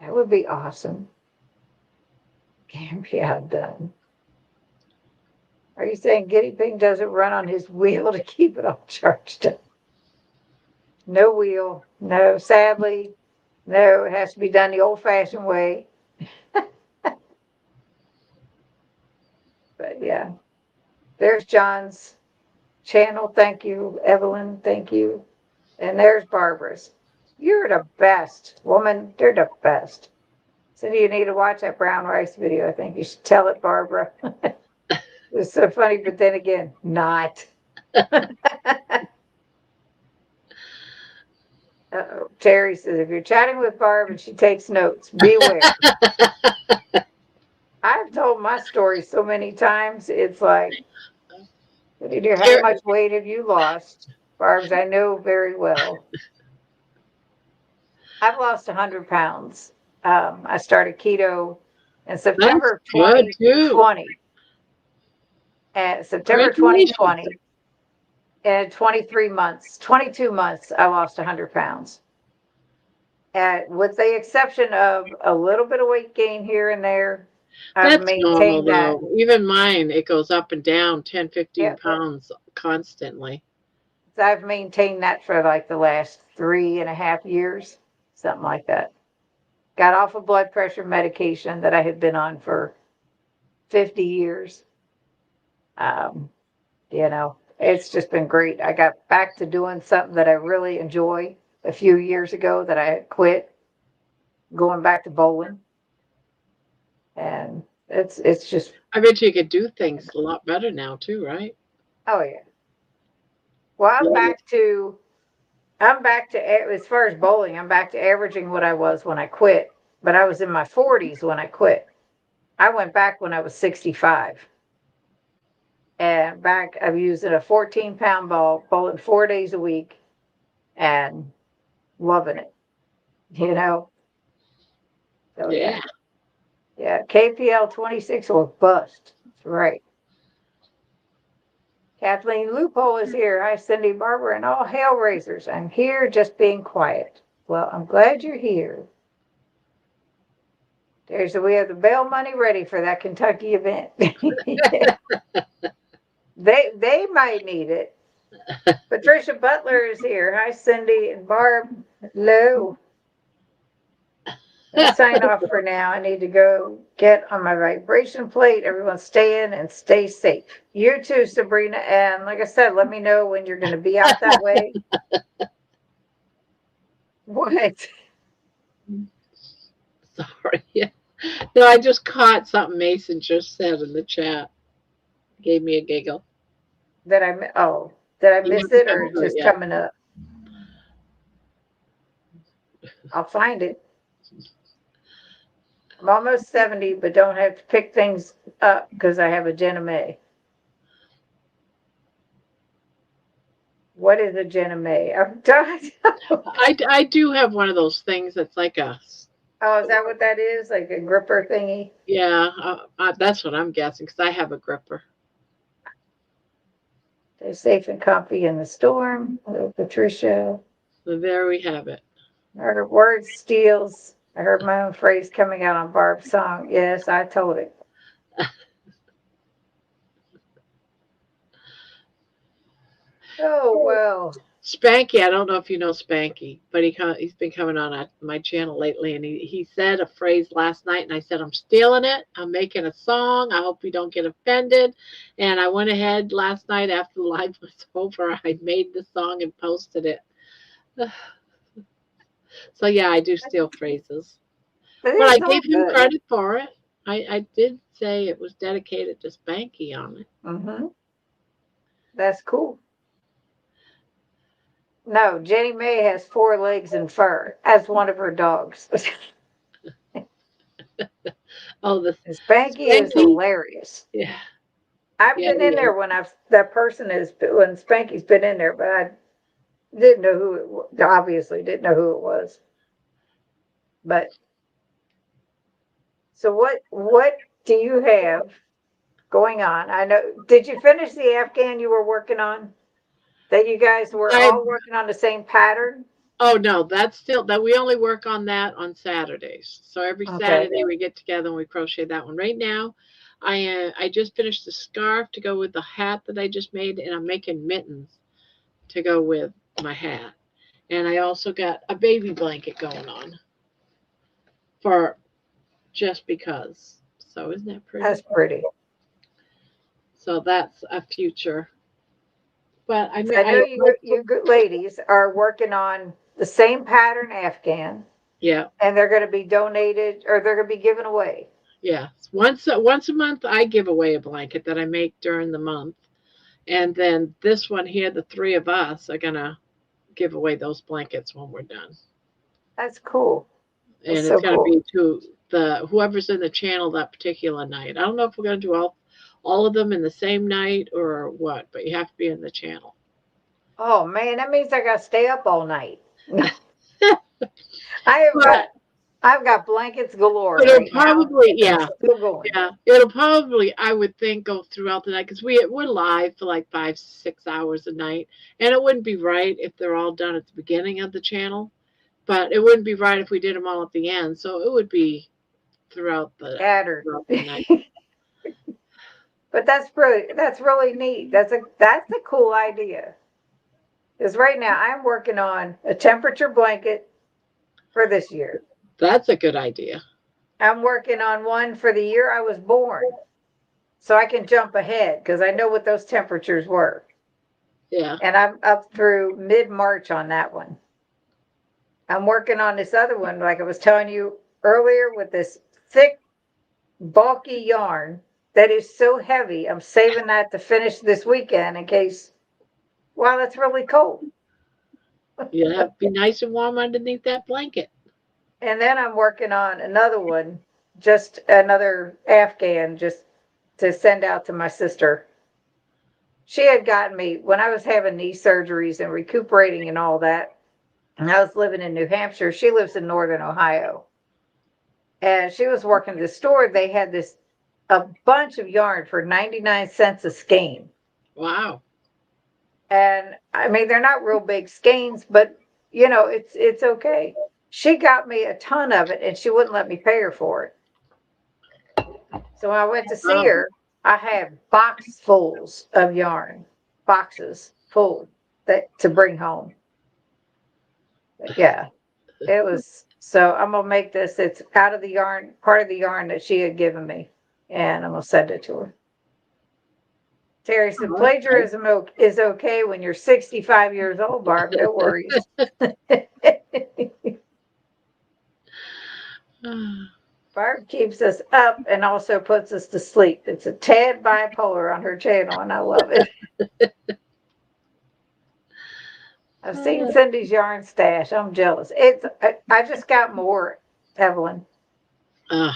That would be awesome. Yeah, done. Are you saying Guinea Pig doesn't run on his wheel to keep it all charged up? No wheel. No, sadly. No, it has to be done the old fashioned way. But yeah, there's John's channel. Thank you, Evelyn. Thank you. And there's Barbara's. You're the best, woman. You're the best. Cindy, you need to watch that brown rice video. I think you should tell it, Barbara. It's so funny, but then again, not. Uh-oh. Terry says, if you're chatting with Barb and she takes notes, beware. I've told my story so many times. It's like, how Ter- much weight have you lost? Barb's, I know very well. I've lost 100 pounds. I started keto in That's September of good too. 2020. At September Congratulations. 2020, in 23 months, 22 months, I lost 100 pounds. And with the exception of a little bit of weight gain here and there, I've That's normal maintained that. though. Even mine, it goes up and down 10, 15 Yeah, pounds constantly. I've maintained that for like the last 3.5 years, something like that. Got off of blood pressure medication that I had been on for 50 years. Um, it's just been great. I got back to doing something that I really enjoy a few years ago that I had quit, going back to bowling. And it's just, I bet you could do things a lot better now too, right? oh yeah. Well, Yeah. I'm back to, as far as bowling, I'm back to averaging what I was when I quit. But I was in my 40s when I quit. I went back when I was 65. And back, I'm using a 14-pound ball, bowling 4 days a week, and loving it. You know? So yeah. Yeah. Yeah. KPL 26 or bust. That's right. Kathleen Loophole is here. Hi, Cindy Barber and all hail raisers. I'm here just being quiet. Well, I'm glad you're here. We have the bail money ready for that Kentucky event. They might need it. Patricia Butler is here. Hi, Cindy and Barb. Hello. Let's sign off for now. I need to go get on my vibration plate. Everyone stay in and stay safe. You too, Sabrina. And like I said, let me know when you're going to be out that way. What? Sorry. No, I just caught something Mason just said in the chat. Gave me a giggle. Did I You miss it haven't or heard it just yet. coming up? I'll find it. I'm almost 70, but don't have to pick things up because I have a Jenna May. What is a Jenna May? I'm done. I do have one of those things that's like a Oh, is that what that is? Like a gripper thingy? Yeah, that's what I'm guessing because I have a gripper. They're safe and comfy in the storm. Hello, Patricia. So there we have it. Her word steals. I heard my own phrase coming out on Barb's song. Yes, I told it. Oh, well. Spanky, I don't know if you know Spanky, but he's been coming on my channel lately, and he said a phrase last night, and I said I'm stealing it. I'm making a song. I hope you don't get offended. And I went ahead last night after the live was over. I made the song and posted it. So yeah, I do steal phrases, But but I it's all gave him good. credit for it. I did say it was dedicated to Spanky on it. Mm-hmm. That's cool. No, Jenny May has 4 legs and fur as one of her dogs. Oh, the And Spanky is Spanky. hilarious. Yeah, I've yeah, been in yeah. there that person is when Spanky's been in there, but I didn't know who it was. Obviously, didn't know who it was. But so what do you have going on? I know. Did you finish the Afghan you were working on? That you guys were I all working on the same pattern? Oh no, that's still that we only work on that on Saturdays. So every Okay. Saturday we get together and we crochet that one. Right now, I just finished the scarf to go with the hat that I just made, and I'm making mittens to go with my hat. And I also got a baby blanket going on for just because. So isn't that That's pretty? pretty. So that's a future. But I So mean, I know I you good ladies are working on the same pattern Afghan, yeah. and they're going to be donated or they're going to be given away. Yeah, once a month I give away a blanket that I make during the month, and then this one here, the three of us are gonna give away those blankets when we're done, That's cool. That's and it's so gonna cool. be to the whoever's in the channel that particular night. I don't know if we're gonna do all of them in the same night or what, but you have to be in the channel. Oh man, that means I got to stay up all night. I have got But I've got blankets galore it'll right now, probably and I'm yeah. still going. Yeah, it'll probably, I would think, go throughout the night because we're live for like 5, 6 hours a night, and it wouldn't be right if they're all done at the beginning of the channel, but it wouldn't be right if we did them all at the end. So it would be throughout the Scattered. throughout the night. But that's really neat. That's a cool idea. Because right now I'm working on a temperature blanket for this year. That's a good idea. I'm working on one for the year I was born. So I can jump ahead because I know what those temperatures were. Yeah. And I'm up through mid-March on that one. I'm working on this other one, like I was telling you earlier, with this thick, bulky yarn that is so heavy. I'm saving that to finish this weekend in case, well, it's really cold. You have to be nice and warm underneath that blanket. And then I'm working on another one, just another Afghan, just to send out to my sister. She had gotten me when I was having knee surgeries and recuperating and all that. And I was living in New Hampshire. She lives in northern Ohio. And she was working at the store. They had this a bunch of yarn for 99 cents a skein. Wow. And I mean, they're not real big skeins, but it's okay. She got me a ton of it and she wouldn't let me pay her for it. So when I went to see Wow. her, I had boxfuls of yarn, boxes full that to bring home. But yeah, it was so I'm gonna make this. It's out of the yarn, part of the yarn that she had given me, and I'm gonna send it to her. Terry said Okay. plagiarism is okay when you're 65 years old, Barb. No worries. Barb keeps us up and also puts us to sleep. It's a tad bipolar on her channel, and I love it. I've seen Cindy's yarn stash. I'm jealous. I just got more, Evelyn. Uh,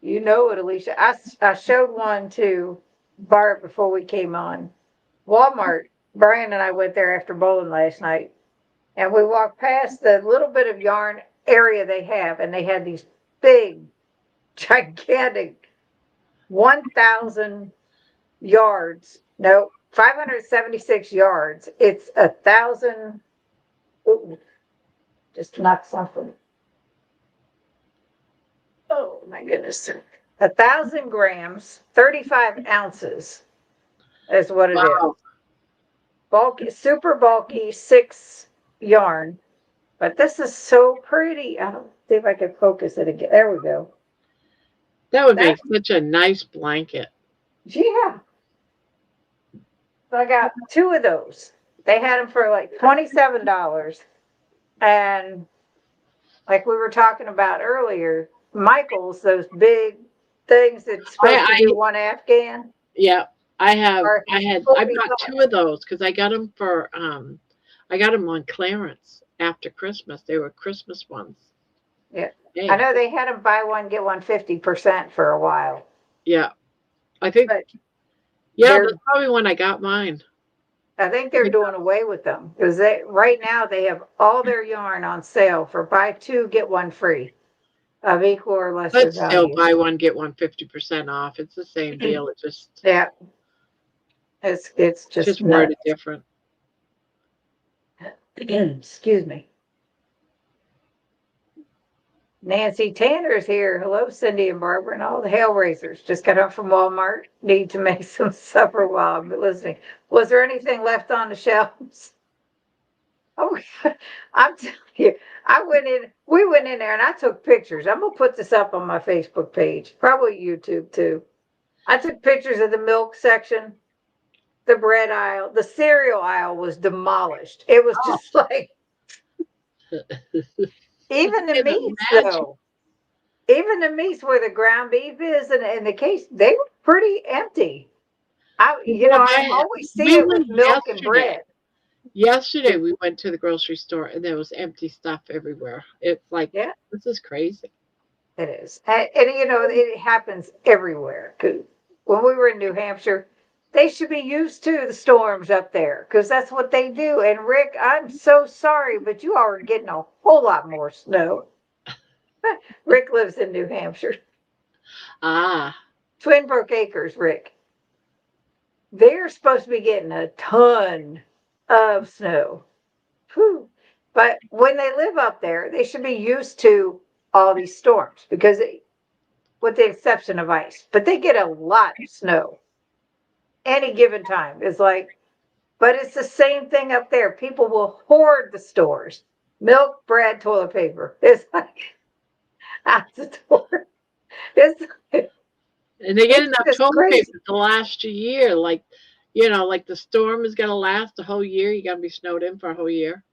You know it, Alicia. I showed one to Barb before we came on. Walmart. Brian and I went there after bowling last night, and we walked past the little bit of yarn area they have, and they had these big, gigantic 1,000 yards. No, 576 yards. It's 1,000. Ooh, just knocked something. Oh my goodness. 1,000 grams, 35 ounces is what it is. Wow. Bulky, super bulky, 6 yarn. But this is so pretty. I'll see if I can focus it again. There we go. That would make That's, such a nice blanket. yeah. So I got 2 of those. They had them for like $27. And like we were talking about earlier, Michael's, those big things that's supposed to I do one Afghan Yeah, are I've got 45. two of those because I got them for I got them on clearance after Christmas. They were Christmas ones. Yeah. I Hey, know they had them buy one, get one 50% for a while. yeah, I think But yeah, they're that's probably when I got mine. I think they're Yeah, doing away with them because they right now they have all their yarn on sale for buy two get one free of equal or lesser but still, value. buy one get one 50% off. It's the same deal. Yeah, it's just Just worded nuts. different. Excuse me. Nancy Tanner's here. Hello, Cindy and Barbara and all the Hellraisers. Just got home from Walmart. Need to make some supper while I'm listening. Was there anything left on the shelves? Oh, I'm telling you, we went in there and I took pictures. I'm gonna put this up on my Facebook page, probably YouTube too. I took pictures of the milk section, the bread aisle, the cereal aisle was demolished. It was Oh, just like, I even the can meats imagine. though, even the meats where the ground beef is and the case, they were pretty empty. Well, I always see we it with went milk and yesterday. bread. Yesterday we went to the grocery store and there was empty stuff everywhere. It's like Yeah, this is crazy. it is. It happens everywhere. 'Cause when we were in New Hampshire, they should be used to the storms up there because that's what they do. And Rick, I'm so sorry, but you are getting a whole lot more snow. Rick lives in New Hampshire, Ah, Twinbrook Acres, Rick. They're supposed to be getting a ton of snow. Whew. But when they live up there, they should be used to all these storms because, with the exception of ice, but they get a lot of snow any given time. It's like, but it's the same thing up there. People will hoard the stores, milk, bread, toilet paper. It's like out the door. It's and they get it's enough just toilet paper crazy. to last a year. Like the storm is gonna last a whole year. You gotta be snowed in for a whole year.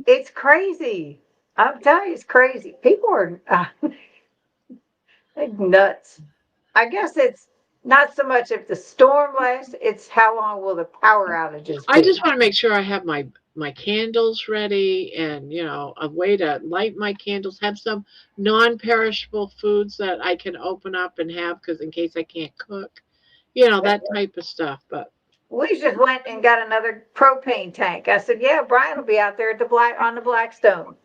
It's crazy. I'm telling you, it's crazy. People are like nuts. I guess it's not so much if the storm lasts; it's how long will the power outages I just be. want to make sure I have my candles ready and a way to light my candles. Have some non-perishable foods that I can open up and have because in case I can't cook, that type of stuff. But We just went and got another propane tank. I said, "Yeah, Brian will be out there at the Blackstone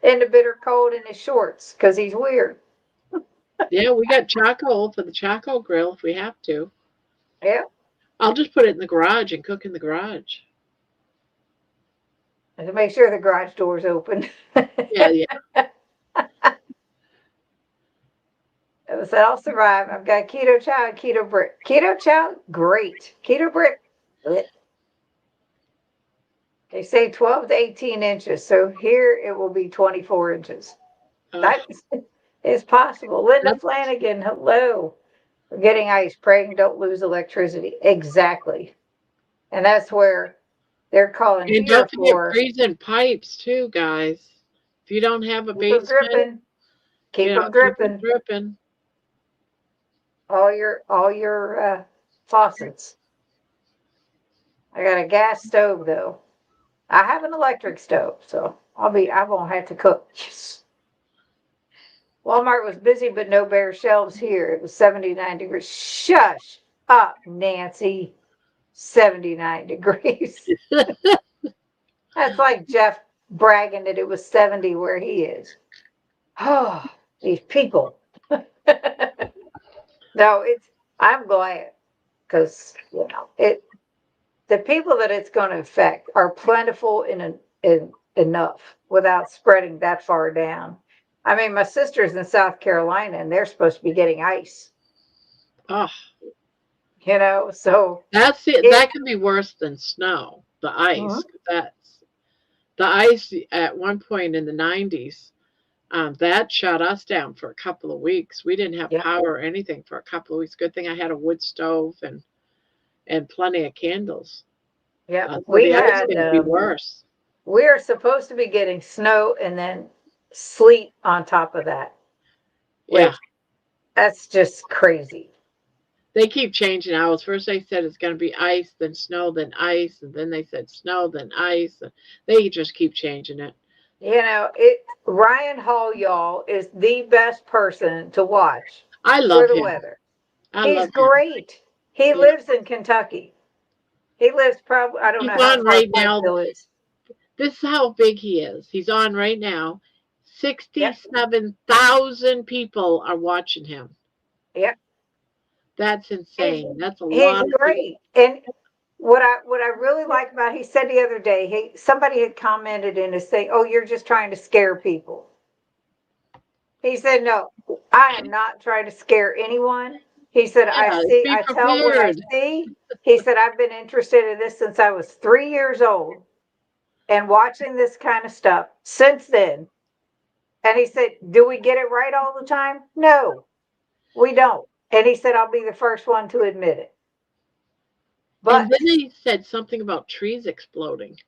in the bitter cold in his shorts because he's weird." yeah, we got charcoal for the charcoal grill if we have to. Yeah, I'll just put it in the garage and cook in the garage. and to make sure the garage door's open. Yeah, yeah. I said, "I'll survive. I've got keto chow and keto brick. Keto chow, great. Keto brick, bleh. They say 12 to 18 inches. So here it will be 24 inches. Uh, That is possible." Linda that's Flanagan, hello. We're getting ice, praying don't lose electricity. Exactly. And that's where they're calling and here don't forget for freezing pipes too, guys. If you don't have a keep them basement, dripping, keep them keep them dripping. dripping. All your faucets. I got a gas stove though. I have an electric stove, so I won't have to cook. Yes. Walmart was busy, but no bare shelves here. It was 79 degrees. Shush up, Nancy. 79 degrees. That's like Jeff bragging that it was 70 where he is. Oh, these people. No, I'm glad because, the people that it's going to affect are plentiful in enough without spreading that far down. I mean, my sister's in South Carolina and they're supposed to be getting ice, Oh, so that's it. it, That can be worse than snow. The mhm, ice. That's the ice at one point in the 90s. That shut us down for a couple of weeks. We didn't have yeah, power or anything for a couple of weeks. Good thing I had a wood stove and plenty of candles. yeah. So the ice can be worse. We are supposed to be getting snow and then sleet on top of that, Yeah. which that's just crazy. They keep changing hours. First they said it's going to be ice, then snow, then ice, and then they said snow, then ice. They just keep changing it. Ryan Hall, y'all, is the best person to watch I for love the him. weather. I He's love him. great. He Yeah. lives in Kentucky. He lives probably, I don't He's know how on far right now. Pikeville is. This is how big he is. He's on right now. Yep, 67,000 people are watching him. yep. That's He's, insane. That's a he's lot of people. great. And what I really like about, he said the other day, somebody had commented in his thing, oh, you're just trying to scare people. He said, no, I am not trying to scare anyone. He said, Yeah, be I tell what I prepared. see. He said, I've been interested in this since I was 3 years old and watching this kind of stuff since then. And he said, do we get it right all the time? No, we don't. And he said, I'll be the first one to admit it. And But then he said something about trees exploding.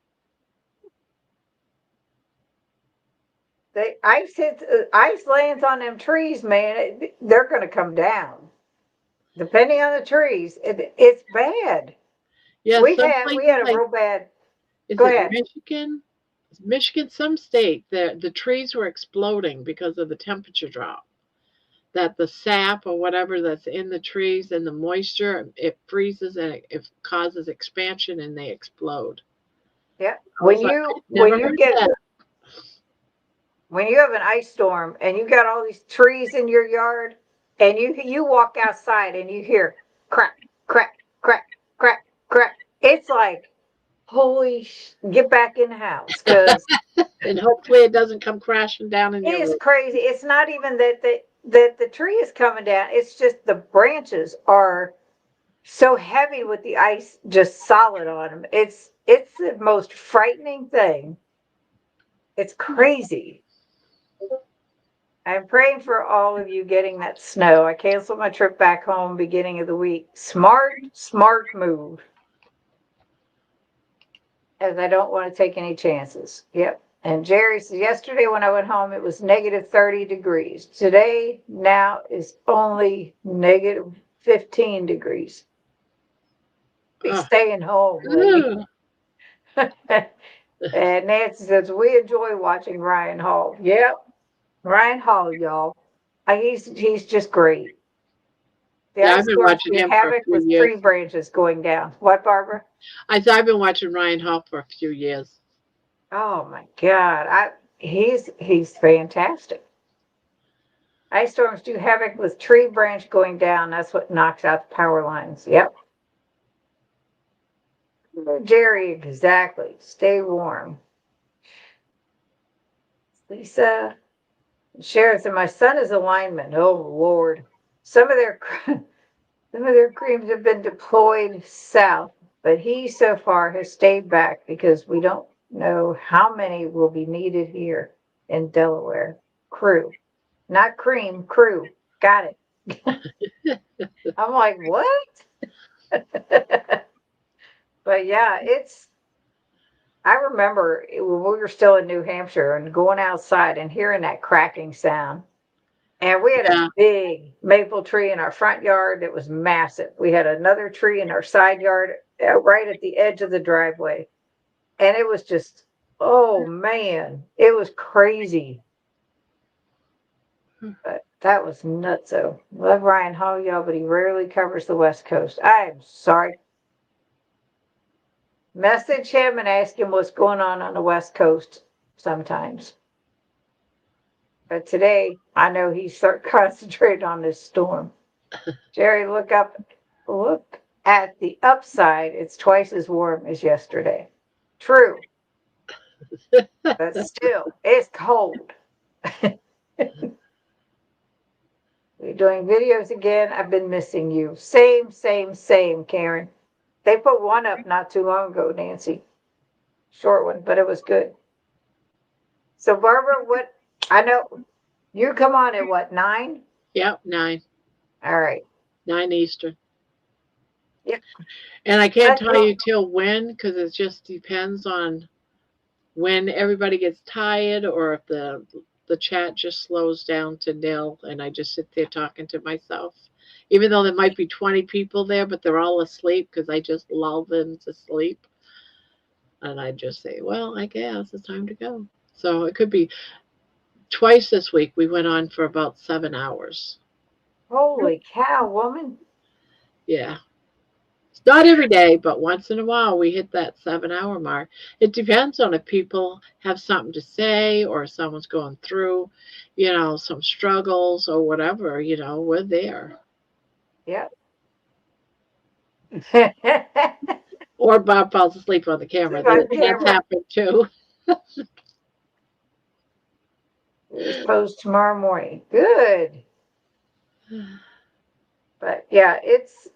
ice lands on them trees, man. They're going to come down. Depending on the trees, it's bad. Yeah, We some had we places had a like, real bad. is Go it ahead. Michigan? Michigan, some state, the trees were exploding because of the temperature drop. That the sap or whatever that's in the trees and the moisture, it freezes and it causes expansion and they explode. Yeah. I was like, I never heard that. When you have an ice storm and you got all these trees in your yard, and you walk outside and you hear crack, crack, crack, crack, crack. It's like, get back in the house because And hopefully it doesn't come crashing down in it your is roof. crazy. It's not even that the tree is coming down. It's just the branches are so heavy with the ice just solid on them. It's the most frightening thing. It's crazy. I'm praying for all of you getting that snow. I canceled my trip back home beginning of the week. Smart move, as I don't want to take any chances. Yep. And Jerry says, yesterday when I went home, it was negative 30 degrees. Today, now, is only negative 15 degrees. Be Oh, staying home, lady. ugh. And Nancy says, we enjoy watching Ryan Hall. Yep. Ryan Hall, y'all. He's just great. The Yeah, I've ice been storms watching do him for a havoc few with tree years. branches going down. What, Barbara? I said I've been watching Ryan Hall for a few years. Oh my God. He's fantastic. Ice storms do havoc with tree branch going down. That's what knocks out the power lines. Yep. Jerry, exactly. Stay warm. Lisa, Sharon said, my son is a lineman. Oh Lord. Some of their some of their creams have been deployed south, but he so far has stayed back because we don't know how many will be needed here in Delaware. Crew, not cream, crew. Got it. I'm like, what? But yeah, I remember when we were still in New Hampshire and going outside and hearing that cracking sound. And we had a Yeah. big maple tree in our front yard that was massive. We had another tree in our side yard right at the edge of the driveway. And it was just, oh man, it was crazy. But that was nutso. Love Ryan Hall, y'all, but he rarely covers the West Coast. I'm sorry. Message him and ask him what's going on the West Coast. sometimes. But today, I know he's start concentrating on this storm. Jerry, look at the upside. It's twice as warm as yesterday. True, but still, it's cold. We're doing videos again. I've been missing you. Same, same, same, Karen. They put one up not too long ago, Nancy. Short one, but it was good. So, Barbara, what I know you come on at what, 9? Yep, 9, All right. 9 Eastern. Yep. And I can't Let's tell you till when because it just depends on when everybody gets tired or if the chat just slows down to nil and I just sit there talking to myself. Even though there might be 20 people there, but they're all asleep because I just lull them to sleep. And I just say, well, I guess it's time to go. So it could be twice this week. We went on for about 7 hours. holy cow, woman. Yeah. It's not every day, but once in a while we hit that 7 hour mark. It depends on if people have something to say or someone's going through, some struggles or whatever, we're there. Yep. Or Bob falls asleep on the camera. It's on That's camera. happened too. It's post tomorrow morning. Good. But yeah, it's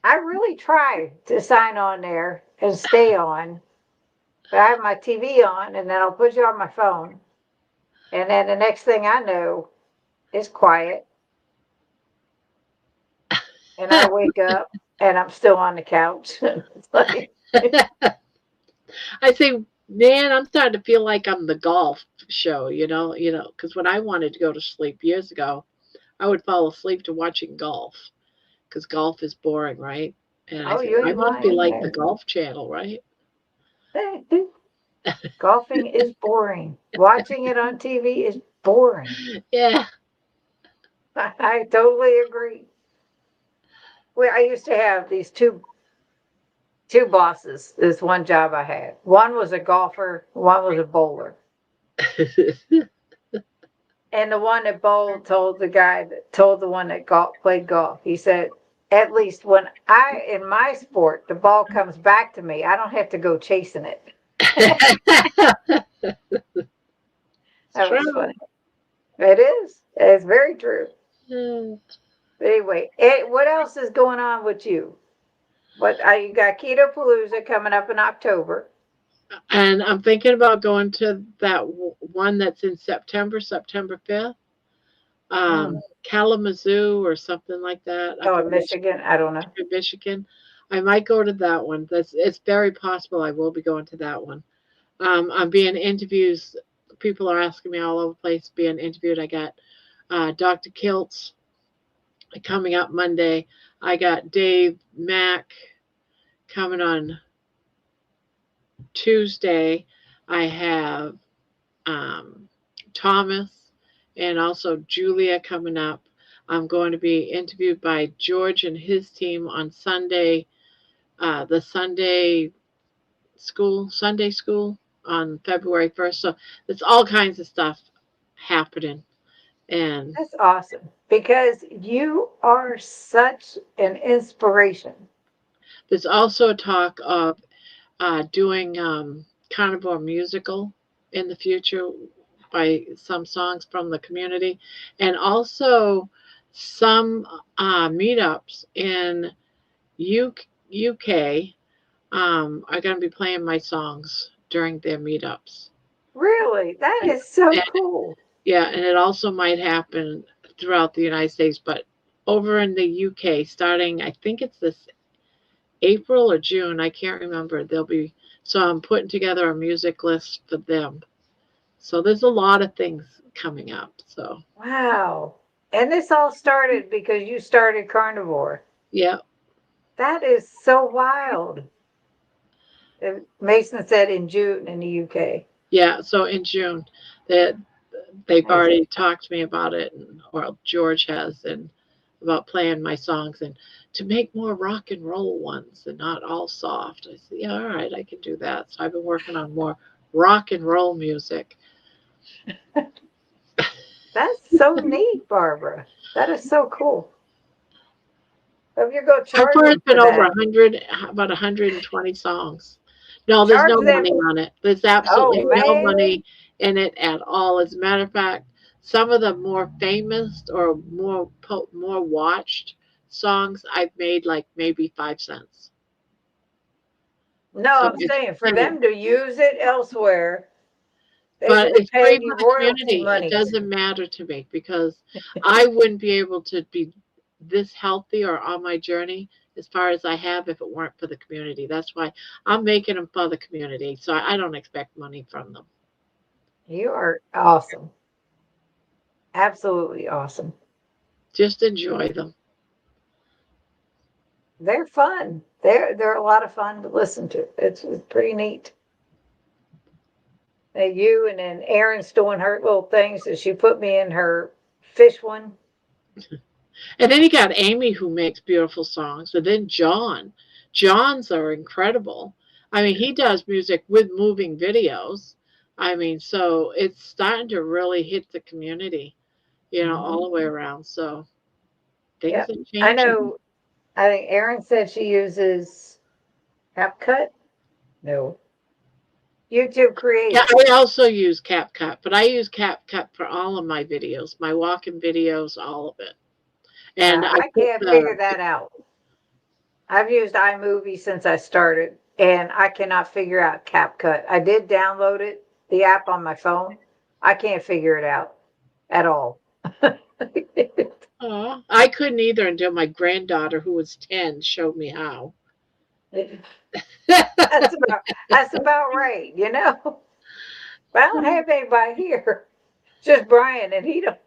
I really try to sign on there and stay on. But I have my TV on and then I'll put you on my phone. And then the next thing I know, it's quiet. And I wake up and I'm still on the couch. It's like, I say, man, I'm starting to feel like I'm the golf show, because when I wanted to go to sleep years ago, I would fall asleep to watching golf because golf is boring, right? And I oh, said, you I ain't must be like the lying. golf channel, right? Golfing is boring. Watching it on TV is boring. Yeah. I totally agree. Well, I used to have these two bosses. This one job I had. One was a golfer, one was a bowler. And the one that bowled told the guy that told the one that played golf. He said, "At least when I in my sport, the ball comes back to me. I don't have to go chasing it." It's That was true. funny. It is. It's very true. Mm. But anyway, what else is going on with you? What you got? Keto Palooza coming up in October. And I'm thinking about going to that one that's in September 5th. Mm. Kalamazoo or something like that up Oh, in in Michigan. I don't know. Michigan. I might go to that one. It's very possible I will be going to that one. I'm being interviews. People are asking me all over the place being interviewed. I got Dr. Kiltz coming up Monday. I got Dave Mack coming on Tuesday. I have um, Thomas and also Julia coming up. I'm going to be interviewed by George and his team on Sunday, the Sunday school on February 1st. So there's all kinds of stuff happening. And That's awesome because you are such an inspiration. there's also talk of doing carnivore musical in the future by some songs from the community, and also some meetups in UK are going to be playing my songs during their meetups. Really, that is so And, cool. yeah, and it also might happen throughout the United States, but over in the UK, starting I think it's this April or June, I can't remember. They'll be so I'm putting together a music list for them. So there's a lot of things coming up. So Wow. And this all started because you started carnivore. yeah, That is so wild. Mason said in June in the UK. yeah. So in June, that they've Okay. already talked to me about it, or George has, and about playing my songs and to make more rock and roll ones and not all soft. I said, yeah, all right, I can do that. So I've been working on more rock and roll music. That's so neat, Barbara. That is so cool. If you go So charge far, it's them been for over that, 100, about 120 songs. No, there's charge no them. money on it. There's Oh absolutely no man, money in it at all. As a matter of fact, some of the more famous or more watched songs I've made like maybe 5 cents. no, So I'm it's saying for penny. them to use it elsewhere, they But should be it's free paying you for the royalty community. It monies. doesn't matter to me because I wouldn't be able to be this healthy or on my journey as far as I have if it weren't for the community. That's why I'm making them for the community. So I don't expect money from them. You are awesome, absolutely awesome. Just enjoy them. They're fun. They're a lot of fun to listen to. It's pretty neat. You and then Erin's doing her little things. So she put me in her fish one. And then you got Amy who makes beautiful songs. And then John. John's are incredible. I mean, he does music with moving videos. I mean, so it's starting to really hit the community, all Mhm. the way around. So things Yep. are I changing. know. I think Erin said she uses CapCut. No, YouTube Yeah, Creator. I also use CapCut, but I use CapCut for all of my videos, my walking videos, all of it. And I I put can't figure that out. I've used iMovie since I started, and I cannot figure out CapCut. I did download it, the app on my phone. I can't figure it out at all. I couldn't either until my granddaughter, who was 10, showed me how. That's about right, you know. But I don't have anybody here. Just Brian, and he doesn't.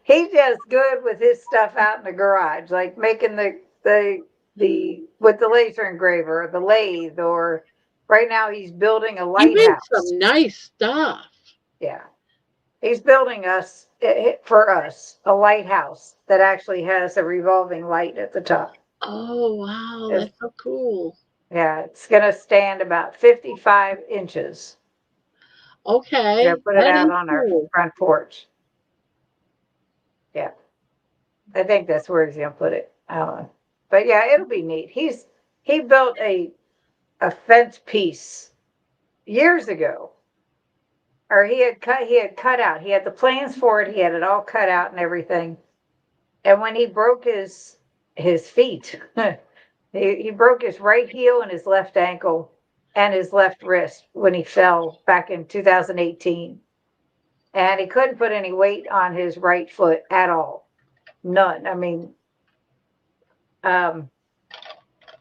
He's just good with his stuff out in the garage, like making the with the laser engraver or the lathe, or right now he's building a You make lighthouse. some nice stuff. Yeah, he's building for us a lighthouse that actually has a revolving light at the top. Oh, wow, It's, that's so cool. yeah, it's gonna stand about 55 inches. We're gonna Okay, put it that out is on our cool. front porch. Yeah, I think that's where he's gonna put it. I don't know. But yeah, it'll be neat. He built a fence piece years ago. Or he had cut out. He had the plans for it, he had it all cut out and everything. And when he broke his feet, he broke his right heel and his left ankle and his left wrist when he fell back in 2018. And he couldn't put any weight on his right foot at all. None. I mean, um,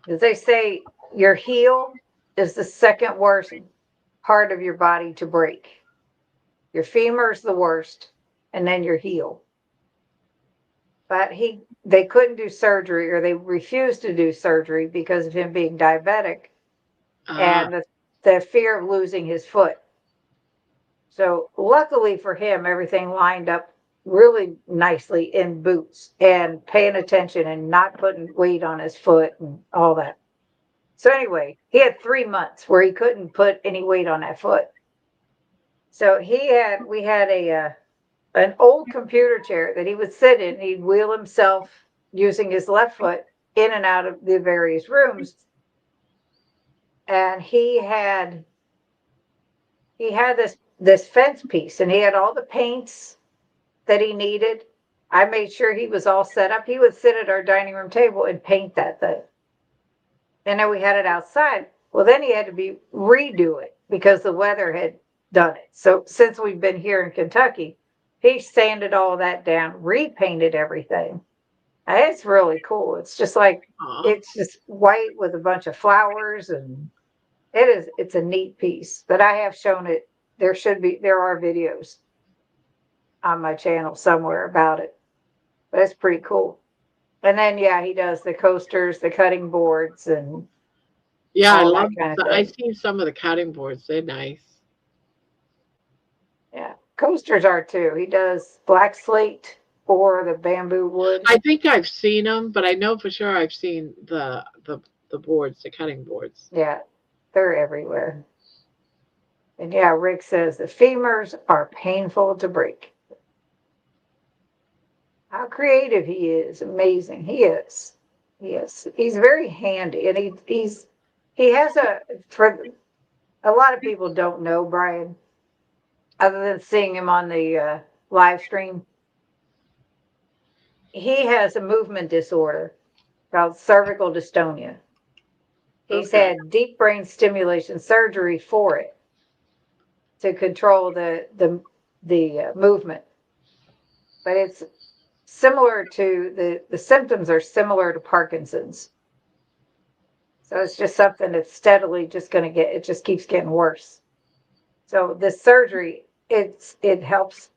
as they say, your heel is the second worst part of your body to break. Your femur is the worst, and then your heel. But they couldn't do surgery, or they refused to do surgery because of him being diabetic Ah, and the fear of losing his foot. So luckily for him, everything lined up really nicely in boots and paying attention and not putting weight on his foot and all that. So anyway, he had 3 months where he couldn't put any weight on that foot. So we had a an old computer chair that he would sit in. He'd wheel himself using his left foot in and out of the various rooms. And he had this fence piece, and he had all the paints that he needed. I made sure he was all set up. He would sit at our dining room table and paint that thing. And then we had it outside. Well, then he had to be redo it because the weather had done it. So since we've been here in Kentucky, he sanded all that down, repainted everything. And it's really cool. aw. It's just white with a bunch of flowers, and it's a neat piece. But I have shown it. There are videos on my channel somewhere about it. But it's pretty cool. And then yeah, he does the coasters, the cutting boards, and Yeah, I all love. that kind of I've thing. seen some of the cutting boards. They're nice. Yeah, coasters are too. He does black slate or the bamboo wood. I think I've seen them, but I know for sure I've seen the boards, the cutting boards. Yeah, They're everywhere. And yeah, Rick says the femurs are painful to break. How creative he is. Amazing. He is. He is. He's very handy. And he has for a lot of people don't know Brian, other than seeing him on the live stream. He has a movement disorder called cervical dystonia. He's Okay. had deep brain stimulation surgery for it to control the movement, but it's similar to the symptoms are similar to Parkinson's. So it's just something that's steadily just going to get, it just keeps getting worse. So the surgery, it helps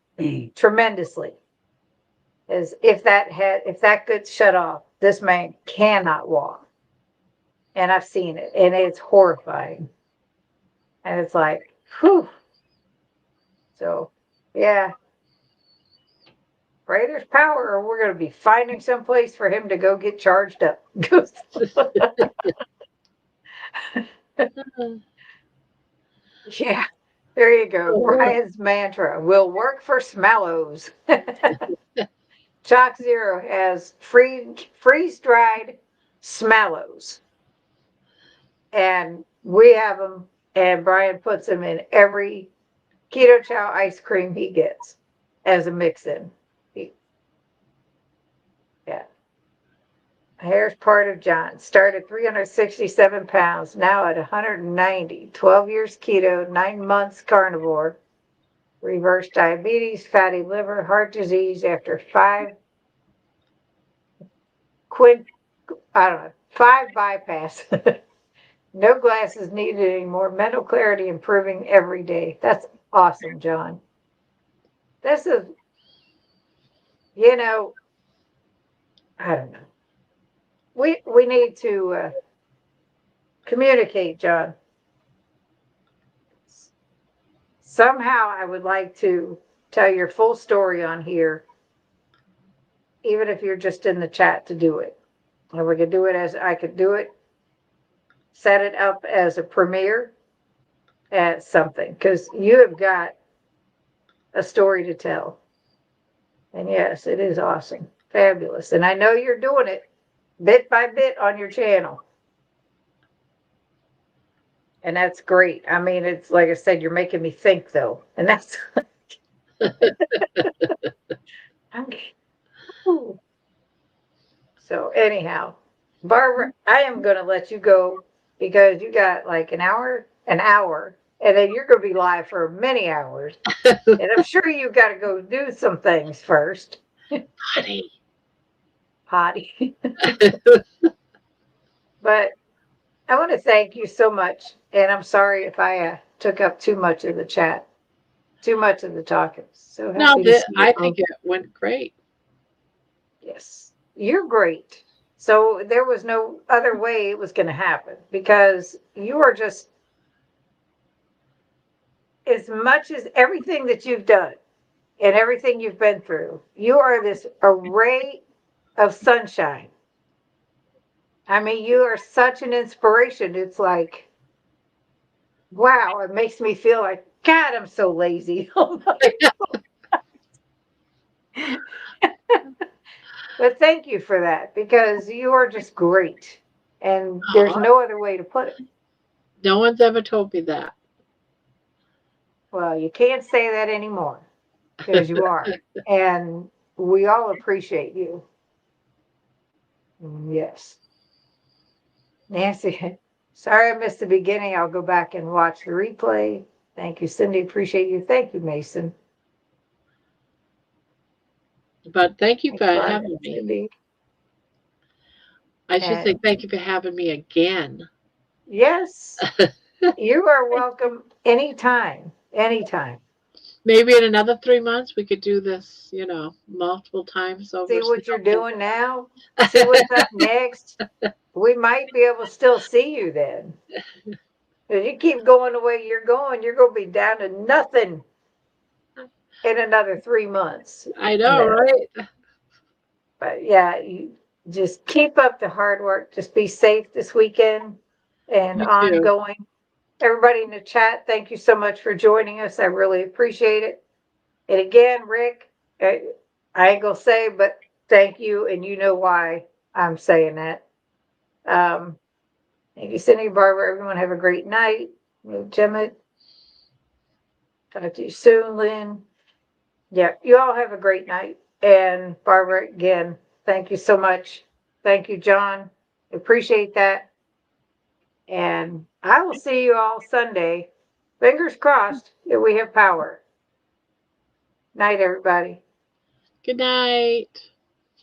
tremendously. As if that gets shut off, this man cannot walk. And I've seen it, and it's horrifying. And it's like, whew. So, yeah, pray there's power, or we're going to be finding some place for him to go get charged up. Yeah, there you go. Brian's mantra will work for Smallows. Chalk Zero has freeze dried Smallows, and we have them. And Brian puts them in every keto chow ice cream he gets as a mix in. Yeah. Hair's part of John. Started 367 pounds, now at 190. 12 years keto, 9 months carnivore. Reverse diabetes, fatty liver, heart disease after quint, I don't know, 5 bypass. No glasses needed anymore. Mental clarity improving every day. That's awesome, John. This is, you know, I don't know. We need to communicate, John. Somehow I would like to tell your full story on here, even if you're just in the chat to do it. And we could do it as I could do it, set it up as a premiere at something, because you have got a story to tell. And yes, it is awesome. Fabulous. And I know you're doing it bit by bit on your channel. And that's great. I mean, it's like I said, you're making me think though. And that's okay. So anyhow, Barbara, I am going to let you go because you got like an hour, and then you're going to be live for many hours. And I'm sure you got to go do some things first. Honey. Potty. But I want to thank you so much. And I'm sorry if I took up too much of the chat, too much of the talking. So No, happy to see you I both. think it went great. Yes, you're great. So there was no other way it was going to happen because you are just, as much as everything that you've done and everything you've been through, you are this array of sunshine. I mean, you are such an inspiration. It's like, wow, it makes me feel like, God, I'm so lazy. But thank you for that because you are just great. And there's Aw, no other way to put it. no one's ever told me that. Well, you can't say that anymore because you are. And we all appreciate you. Yes. Nancy, sorry I missed the beginning. I'll go back and watch the replay. Thank you, Cindy. Appreciate you. Thank you, Mason. But thank you for Thanks, Barbara having and me. Cindy. I should say And thank you for having me again. yes, you are welcome anytime. Anytime. Maybe in another 3 months we could do this, multiple times over See what you're Snapchat. doing now. See what's up next. We might be able to still see you then. If you keep going the way you're going to be down to nothing in another 3 months. I know, No. right? But yeah, you just keep up the hard work. Just be safe this weekend and You too. ongoing. Everybody in the chat, thank you so much for joining us. I really appreciate it. And again, Rick, I ain't gonna say, but thank you, and you know why I'm saying that. Um, thank you, Cindy, Barbara. Everyone have a great night. Jemmett, talk to you soon, Lynn. Yeah, you all have a great night. And Barbara, again, thank you so much. Thank you, John. Appreciate that. And I will see you all Sunday. Fingers crossed that we have power. Night, everybody. Good night.